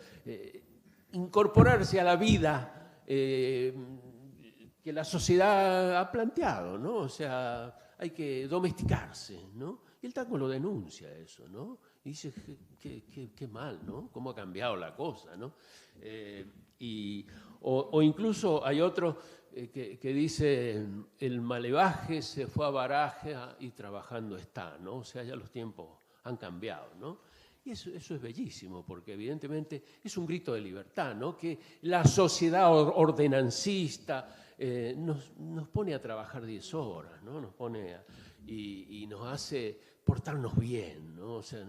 incorporarse a la vida que la sociedad ha planteado, ¿no? O sea, hay que domesticarse, ¿no? Y el tango lo denuncia eso, ¿no? Y dice, qué mal, ¿no? Cómo ha cambiado la cosa, ¿no? O incluso hay otro que dice, el malevaje se fue a Baraje y trabajando está, ¿no? O sea, ya los tiempos han cambiado, ¿no? Y eso es bellísimo, porque evidentemente es un grito de libertad, ¿no? Que la sociedad ordenancista nos pone a trabajar 10 horas, ¿no? Nos pone y nos hace portarnos bien, ¿no? O sea,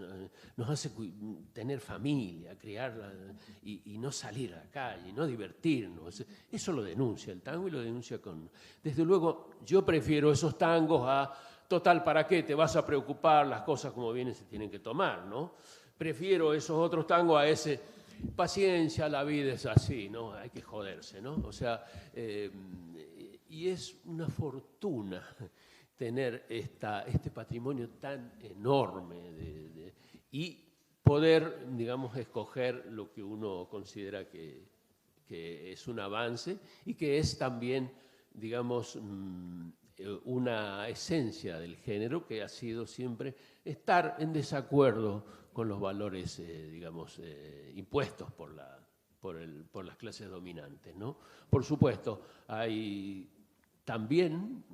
nos hace tener familia, criarla y no salir a la calle, no divertirnos. Eso lo denuncia el tango y lo denuncia con... Desde luego, yo prefiero esos tangos a, total, ¿para qué? Te vas a preocupar, las cosas como vienen se tienen que tomar, ¿no? Prefiero esos otros tangos a ese, paciencia, la vida es así, ¿no? Hay que joderse, ¿no? O sea, y es una fortuna tener este patrimonio tan enorme y poder, digamos, escoger lo que uno considera que es un avance y que es también, digamos, una esencia del género que ha sido siempre estar en desacuerdo con los valores, digamos, impuestos por las clases dominantes, ¿no? Por supuesto, hay también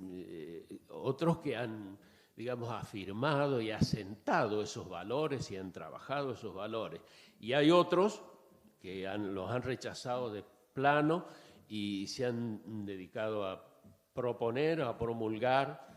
otros que han, digamos, afirmado y asentado esos valores y han trabajado esos valores. Y hay otros que los han rechazado de plano y se han dedicado a proponer, a promulgar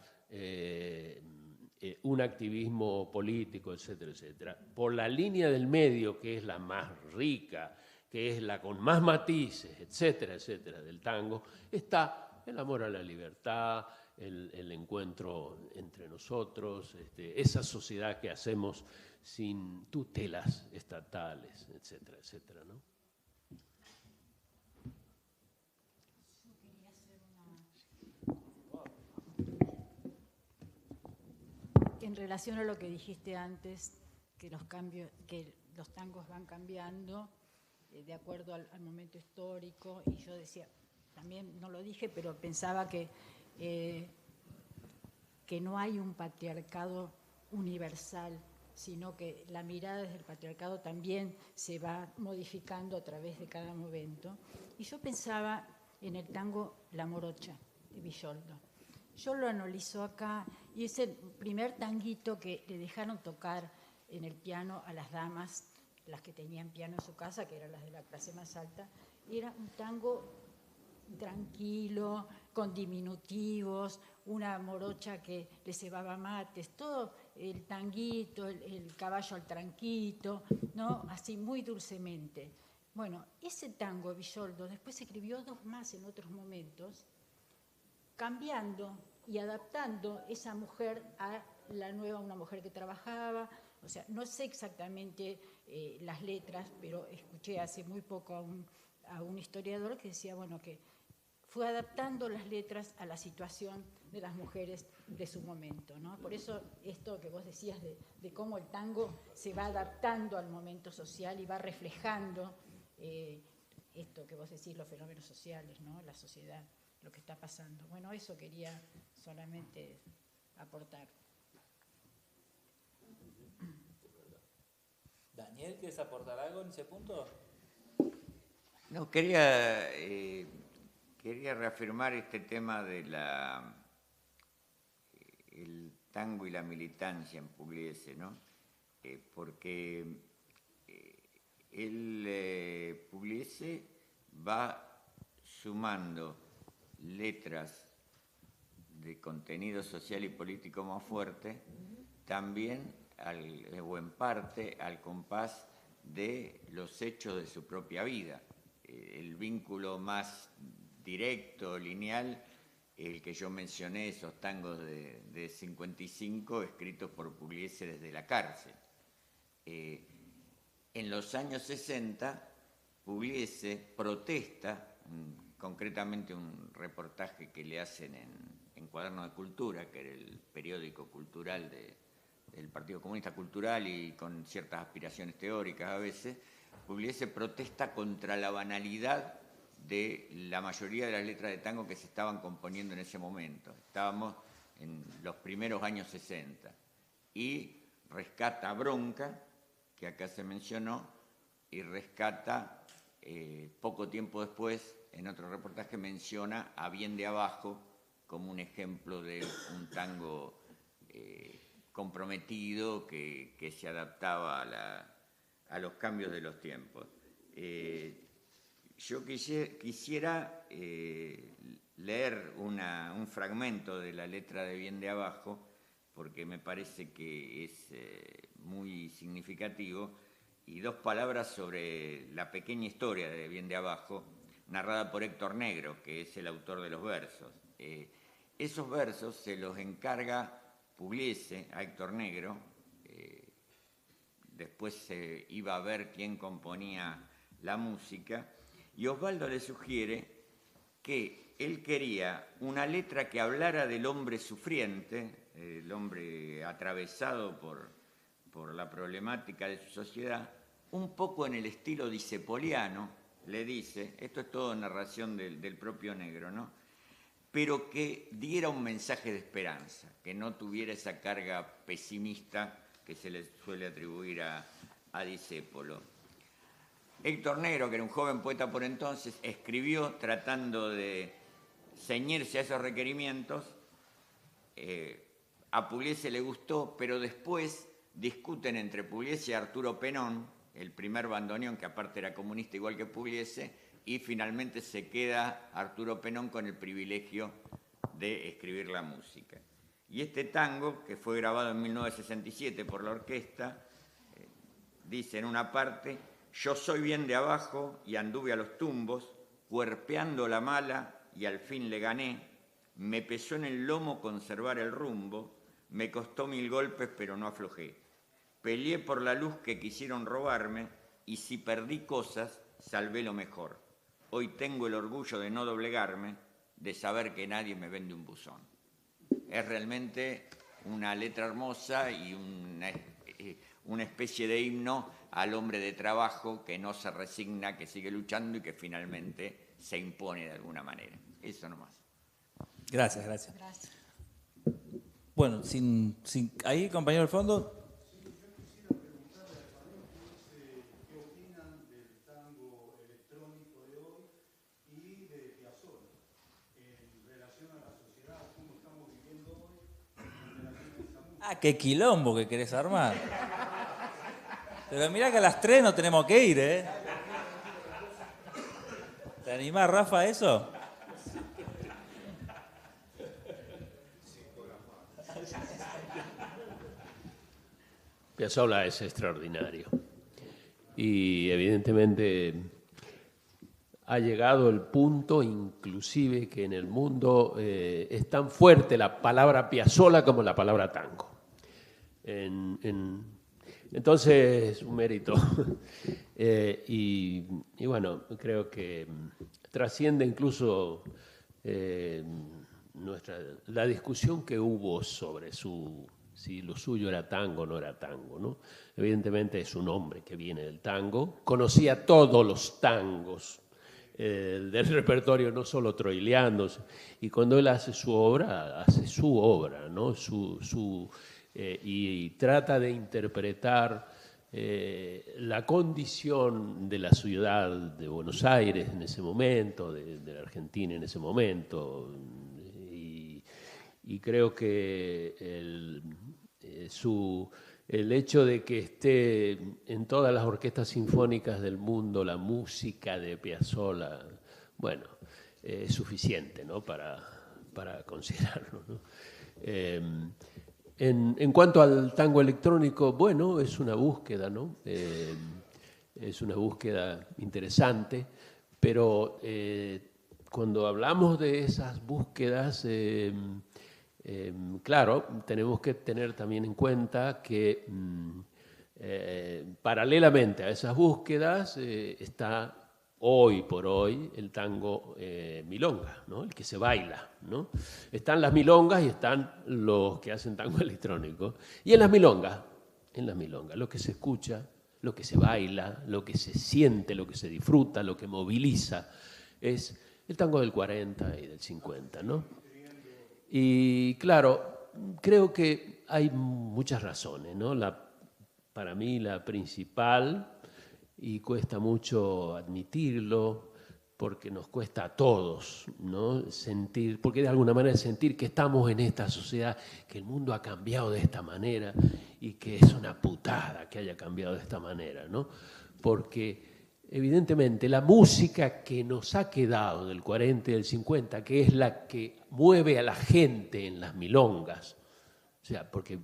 un activismo político, etcétera, etcétera. Por la línea del medio, que es la más rica, que es la con más matices, etcétera, etcétera, del tango, está el amor a la libertad, el encuentro entre nosotros, esa sociedad que hacemos sin tutelas estatales, etcétera, etcétera, ¿no? En relación a lo que dijiste antes, que los tangos van cambiando de acuerdo al momento histórico, y yo decía, también no lo dije, pero pensaba que no hay un patriarcado universal, sino que la mirada desde el patriarcado también se va modificando a través de cada momento. Y yo pensaba en el tango La Morocha de Villoldo. Yo lo analizo acá y es el primer tanguito que le dejaron tocar en el piano a las damas, las que tenían piano en su casa, que eran las de la clase más alta, y era un tango tranquilo, con diminutivos, una morocha que le cebaba mates, todo el tanguito, el caballo al tranquito, ¿no? Así muy dulcemente. Bueno, ese tango Villoldo después escribió 2 más en otros momentos, cambiando y adaptando esa mujer a la nueva, una mujer que trabajaba. O sea, no sé exactamente las letras, pero escuché hace muy poco a un historiador que decía, bueno, que fue adaptando las letras a la situación de las mujeres de su momento, ¿no? Por eso esto que vos decías de cómo el tango se va adaptando al momento social y va reflejando esto que vos decís, los fenómenos sociales, ¿no? La sociedad, lo que está pasando. Bueno, eso quería solamente aportar. Daniel, ¿quieres aportar algo en ese punto? No, quería reafirmar este tema de el tango y la militancia en Pugliese, ¿no? Porque Pugliese va sumando letras de contenido social y político más fuerte, también o en parte al compás de los hechos de su propia vida. El vínculo más directo, lineal, el que yo mencioné, esos tangos de 55 escritos por Pugliese desde la cárcel. En los años 60, Pugliese protesta, concretamente un reportaje que le hacen en Cuaderno de Cultura, que era el periódico cultural del Partido Comunista Cultural y con ciertas aspiraciones teóricas a veces. Pugliese protesta contra la banalidad de la mayoría de las letras de tango que se estaban componiendo en ese momento. Estábamos en los primeros años 60. Y rescata Bronca, que acá se mencionó, y rescata, poco tiempo después, en otro reportaje menciona a Bien de Abajo como un ejemplo de un tango comprometido que se adaptaba a los cambios de los tiempos. Yo quisiera leer un fragmento de la letra de Bien de Abajo, porque me parece que es muy significativo, y 2 palabras sobre la pequeña historia de Bien de Abajo, narrada por Héctor Negro, que es el autor de los versos. Esos versos se los encarga Pugliese a Héctor Negro. Después se iba a ver quién componía la música, y Osvaldo le sugiere que él quería una letra que hablara del hombre sufriente, el hombre atravesado por la problemática de su sociedad, un poco en el estilo dicepoliano, le dice, esto es todo narración del propio Negro, ¿no? Pero que diera un mensaje de esperanza, que no tuviera esa carga pesimista que se le suele atribuir a Discépolo. Héctor Negro, que era un joven poeta por entonces, escribió tratando de ceñirse a esos requerimientos. A Pugliese le gustó, pero después discuten entre Pugliese y Arturo Penón, el primer bandoneón, que aparte era comunista igual que Pugliese, y finalmente se queda Arturo Penón con el privilegio de escribir la música. Y este tango, que fue grabado en 1967 por la orquesta, dice en una parte: yo soy bien de abajo y anduve a los tumbos, cuerpeando la mala y al fin le gané. Me pesó en el lomo conservar el rumbo, me costó 1000 golpes pero no aflojé. Peleé por la luz que quisieron robarme y si perdí cosas, salvé lo mejor. Hoy tengo el orgullo de no doblegarme, de saber que nadie me vende un buzón. Es realmente una letra hermosa y una especie de himno al hombre de trabajo que no se resigna, que sigue luchando y que finalmente se impone de alguna manera. Eso nomás. Gracias. Bueno, ahí, compañero del fondo. ¿Qué opinan del tango electrónico de hoy y de Piazzolla en relación a la sociedad, cómo estamos viviendo hoy en relación a esa música? Ah, qué quilombo que querés armar. Pero mirá que a las 3 no tenemos que ir, ¿eh? ¿Te animás, Rafa, a eso? Piazzolla es extraordinario y evidentemente ha llegado el punto inclusive que en el mundo es tan fuerte la palabra Piazzolla como la palabra tango. Entonces, un mérito. Y bueno, creo que trasciende incluso la discusión que hubo sobre si lo suyo era tango o no era tango, ¿no? Evidentemente es un hombre que viene del tango, conocía todos los tangos del repertorio, no solo troileanos, y cuando él hace su obra, ¿no? Y trata de interpretar la condición de la ciudad de Buenos Aires en ese momento, de la Argentina en ese momento, y creo que el hecho de que esté en todas las orquestas sinfónicas del mundo la música de Piazzolla, bueno, es suficiente, ¿no? para considerarlo, ¿no? En cuanto al tango electrónico, bueno, es una búsqueda, ¿no? Es una búsqueda interesante, pero cuando hablamos de esas búsquedas, claro, tenemos que tener también en cuenta que paralelamente a esas búsquedas está hoy por hoy el tango milonga, ¿no? El que se baila, ¿no? Están las milongas y están los que hacen tango electrónico. Y en las milongas, lo que se escucha, lo que se baila, lo que se siente, lo que se disfruta, lo que moviliza, es el tango del 40 y del 50, ¿no? Y claro, creo que hay muchas razones, ¿no? Para mí la principal, y cuesta mucho admitirlo, porque nos cuesta a todos, ¿no? Sentir, porque de alguna manera sentir que estamos en esta sociedad, que el mundo ha cambiado de esta manera y que es una putada que haya cambiado de esta manera, ¿no? Porque evidentemente la música que nos ha quedado del 40 y del 50, que es la que mueve a la gente en las milongas, o sea, porque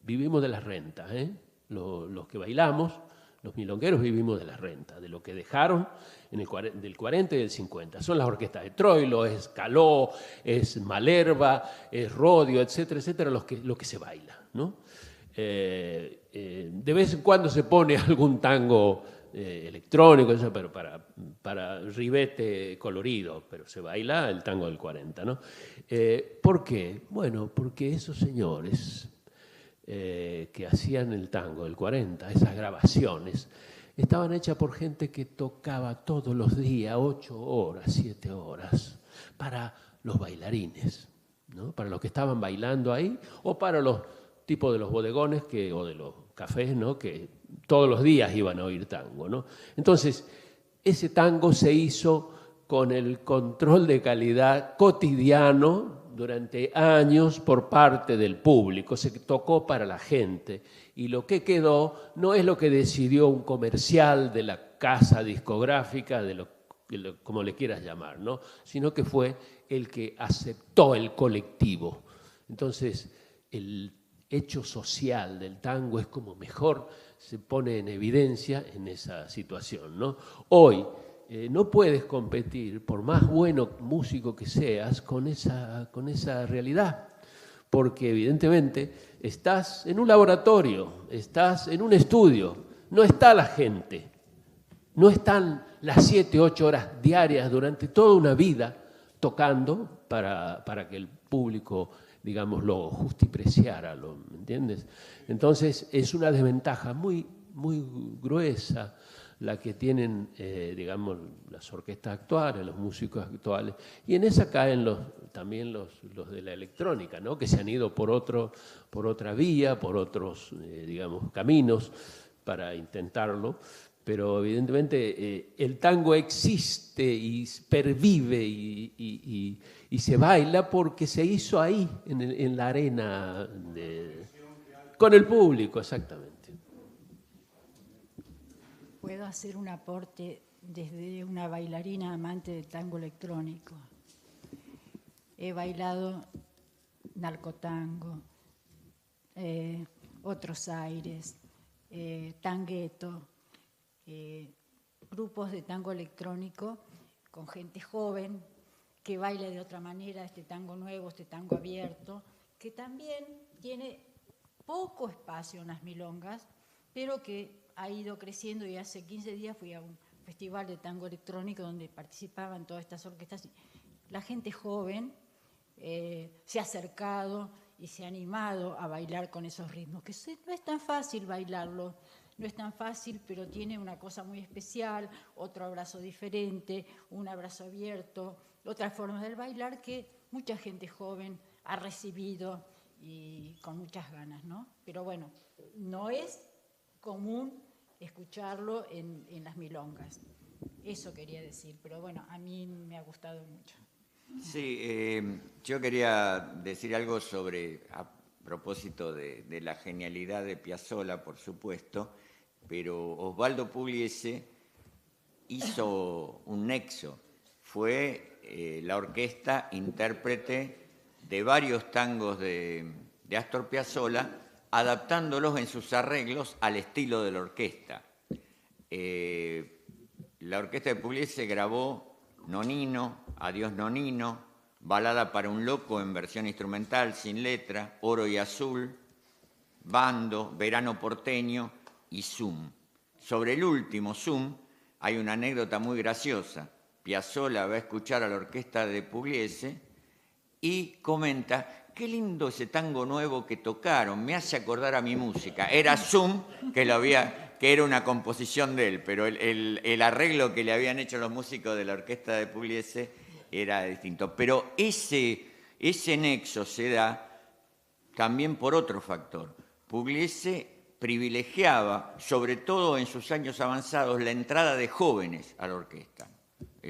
vivimos de las rentas, ¿eh? Los que bailamos, los milongueros vivimos de las rentas, de lo que dejaron del 40 y del 50. Son las orquestas de Troilo, es Caló, es Malerva, es Rodio, etcétera, etcétera, lo que se baila, ¿no? De vez en cuando se pone algún tango electrónico, eso, pero para ribete colorido, pero se baila el tango del 40, ¿no? ¿Por qué? Bueno, porque esos señores que hacían el tango del 40, esas grabaciones, estaban hechas por gente que tocaba todos los días, 8 horas, 7 horas, para los bailarines, ¿no? Para los que estaban bailando ahí, o para los tipos de los bodegones o de los cafés, ¿no? Que todos los días iban a oír tango, ¿no? Entonces, ese tango se hizo con el control de calidad cotidiano durante años por parte del público, se tocó para la gente, y lo que quedó no es lo que decidió un comercial de la casa discográfica, como le quieras llamar, ¿no? Sino que fue el que aceptó el colectivo. Entonces, el hecho social del tango es como mejor se pone en evidencia en esa situación, ¿no? Hoy, no puedes competir, por más bueno músico que seas, con esa realidad. Porque evidentemente estás en un laboratorio, estás en un estudio, no está la gente, no están las 7, 8 horas diarias durante toda una vida tocando para que el público, digamos, lo justipreciara, ¿me entiendes? Entonces es una desventaja muy, muy gruesa la que tienen, digamos, las orquestas actuales, los músicos actuales, y en esa caen también los de la electrónica, ¿no? Que se han ido por otra vía, por otros, digamos, caminos para intentarlo, pero evidentemente el tango existe y pervive y se baila porque se hizo ahí, en la arena, con el público, exactamente. Puedo hacer un aporte desde una bailarina amante del tango electrónico. He bailado narcotango, otros aires, tangueto, grupos de tango electrónico con gente joven que baila de otra manera este tango nuevo, este tango abierto, que también tiene poco espacio en las milongas, pero que ha ido creciendo, y hace 15 días fui a un festival de tango electrónico donde participaban todas estas orquestas. La gente joven se ha acercado y se ha animado a bailar con esos ritmos, que no es tan fácil bailarlo, no es tan fácil, pero tiene una cosa muy especial, otro abrazo diferente, un abrazo abierto, otra forma del bailar que mucha gente joven ha recibido y con muchas ganas, ¿no? Pero bueno, no es común escucharlo en las milongas. Eso quería decir, pero bueno, a mí me ha gustado mucho. Sí, yo quería decir algo a propósito de la genialidad de Piazzolla, por supuesto, pero Osvaldo Pugliese hizo un nexo. Fue la orquesta intérprete de varios tangos de Astor Piazzolla, adaptándolos en sus arreglos al estilo de la orquesta. La orquesta de Pugliese grabó Nonino, Adiós Nonino, Balada para un loco en versión instrumental, sin letra, Oro y Azul, Bando, Verano porteño y Zoom. Sobre el último, Zoom, hay una anécdota muy graciosa. Piazzolla va a escuchar a la orquesta de Pugliese y comenta: qué lindo ese tango nuevo que tocaron, me hace acordar a mi música. Era Zoom, que era una composición de él, pero el arreglo que le habían hecho los músicos de la orquesta de Pugliese era distinto. Pero ese nexo se da también por otro factor. Pugliese privilegiaba, sobre todo en sus años avanzados, la entrada de jóvenes a la orquesta.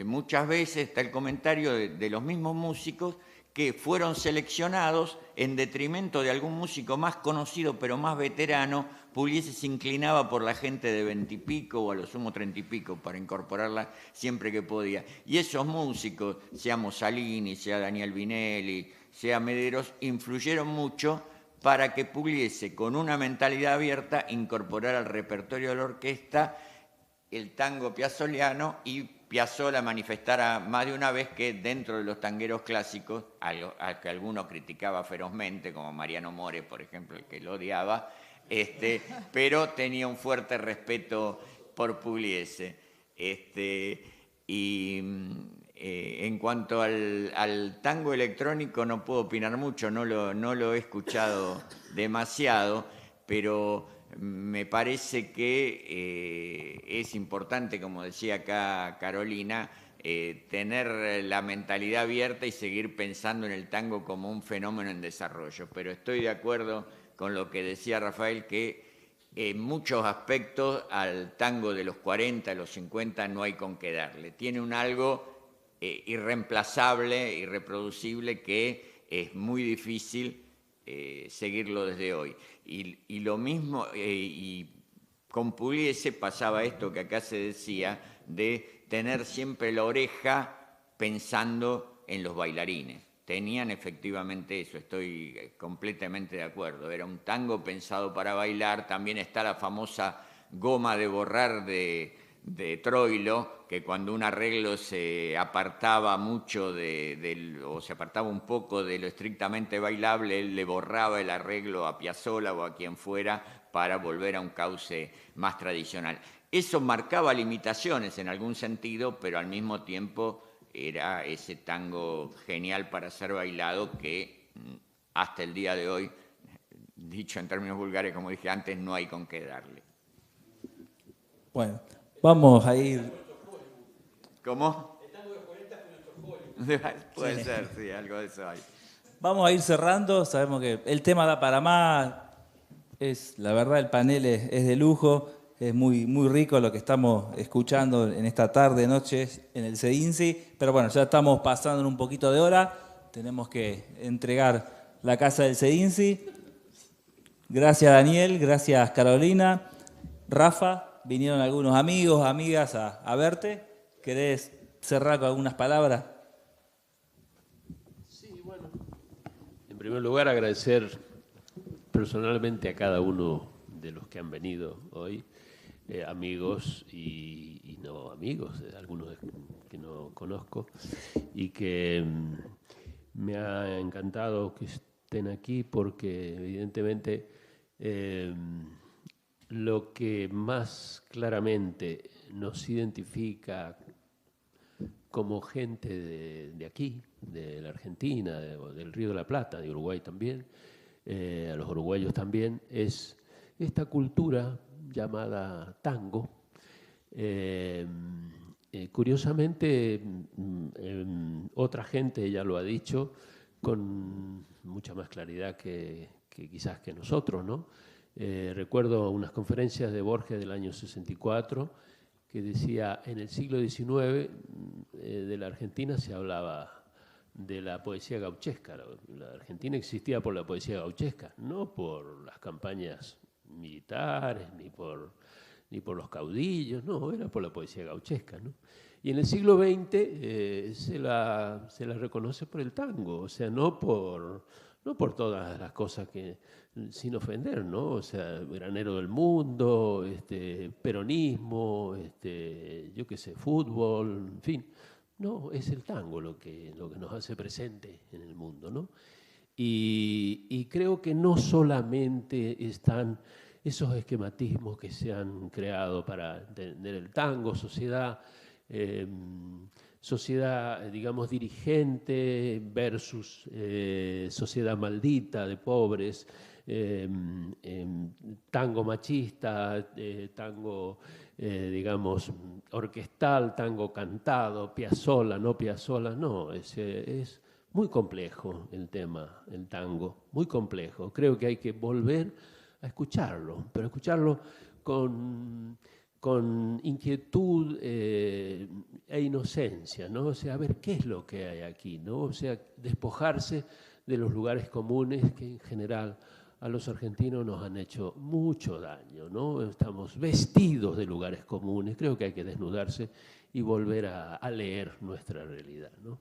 Muchas veces está el comentario de los mismos músicos que fueron seleccionados en detrimento de algún músico más conocido pero más veterano. Pugliese se inclinaba por la gente de 20 y pico o a lo sumo 30 y pico para incorporarla siempre que podía. Y esos músicos, sea Mussolini, sea Daniel Vinelli, sea Mederos, influyeron mucho para que Pugliese, con una mentalidad abierta, incorporara al repertorio de la orquesta el tango piazzoliano, y Piazzolla manifestara más de una vez que dentro de los tangueros clásicos, al que alguno criticaba ferozmente, como Mariano More, por ejemplo, el que lo odiaba, pero tenía un fuerte respeto por Pugliese. En cuanto al tango electrónico no puedo opinar mucho, no lo he escuchado demasiado, pero me parece que es importante, como decía acá Carolina, tener la mentalidad abierta y seguir pensando en el tango como un fenómeno en desarrollo. Pero estoy de acuerdo con lo que decía Rafael, que en muchos aspectos al tango de los 40, de los 50 no hay con qué darle. Tiene un algo irreemplazable, irreproducible, que es muy difícil seguirlo desde hoy. Y lo mismo, y con Pugliese pasaba esto que acá se decía, de tener siempre la oreja pensando en los bailarines. Tenían efectivamente eso, estoy completamente de acuerdo. Era un tango pensado para bailar. También está la famosa goma de borrar de de Troilo, que cuando un arreglo se apartaba mucho o se apartaba un poco de lo estrictamente bailable, él le borraba el arreglo a Piazzolla o a quien fuera para volver a un cauce más tradicional. Eso marcaba limitaciones en algún sentido, pero al mismo tiempo era ese tango genial para ser bailado que hasta el día de hoy, dicho en términos vulgares, como dije antes, no hay con qué darle. Bueno, vamos a ir... ¿Cómo? El tango de 40 fue nuestro folio. Puede ser, sí, algo de eso hay. Vamos a ir cerrando, sabemos que el tema da para más, la verdad el panel es de lujo, es muy, muy rico lo que estamos escuchando en esta tarde, noche en el CEDINCI, pero bueno, ya estamos pasando un poquito de hora, tenemos que entregar la casa del CEDINCI. Gracias Daniel, gracias Carolina, Rafa, vinieron algunos amigos, amigas a verte, ¿querés cerrar con algunas palabras? En primer lugar, agradecer personalmente a cada uno de los que han venido hoy, amigos y no amigos, algunos que no conozco, y que me ha encantado que estén aquí porque evidentemente lo que más claramente nos identifica como gente de aquí, de la Argentina, del Río de la Plata, de Uruguay también, a los uruguayos también, es esta cultura llamada tango. Curiosamente, otra gente ya lo ha dicho con mucha más claridad que quizás que nosotros, ¿no? Recuerdo unas conferencias de Borges del año 64 que decía, en el siglo XIX de la Argentina se hablaba de la poesía gauchesca. La Argentina existía por la poesía gauchesca, no por las campañas militares, ni por los caudillos, no, era por la poesía gauchesca, ¿no? Y en el siglo XX se la reconoce por el tango, o sea, no por todas las cosas que, sin ofender, ¿no? O sea, granero del mundo, peronismo, yo qué sé, fútbol, en fin. No, es el tango lo que nos hace presente en el mundo, ¿no? Y creo que no solamente están esos esquematismos que se han creado para entender el tango, sociedad, digamos, dirigente versus sociedad maldita de pobres, tango machista, tango, digamos, orquestal, tango cantado, Piazzolla, no, es muy complejo el tema, el tango, muy complejo. Creo que hay que volver a escucharlo, pero escucharlo con inquietud e inocencia, ¿no? O sea, a ver qué es lo que hay aquí, ¿no? O sea, despojarse de los lugares comunes que en general a los argentinos nos han hecho mucho daño, ¿no? Estamos vestidos de lugares comunes, creo que hay que desnudarse y volver a leer nuestra realidad, ¿no?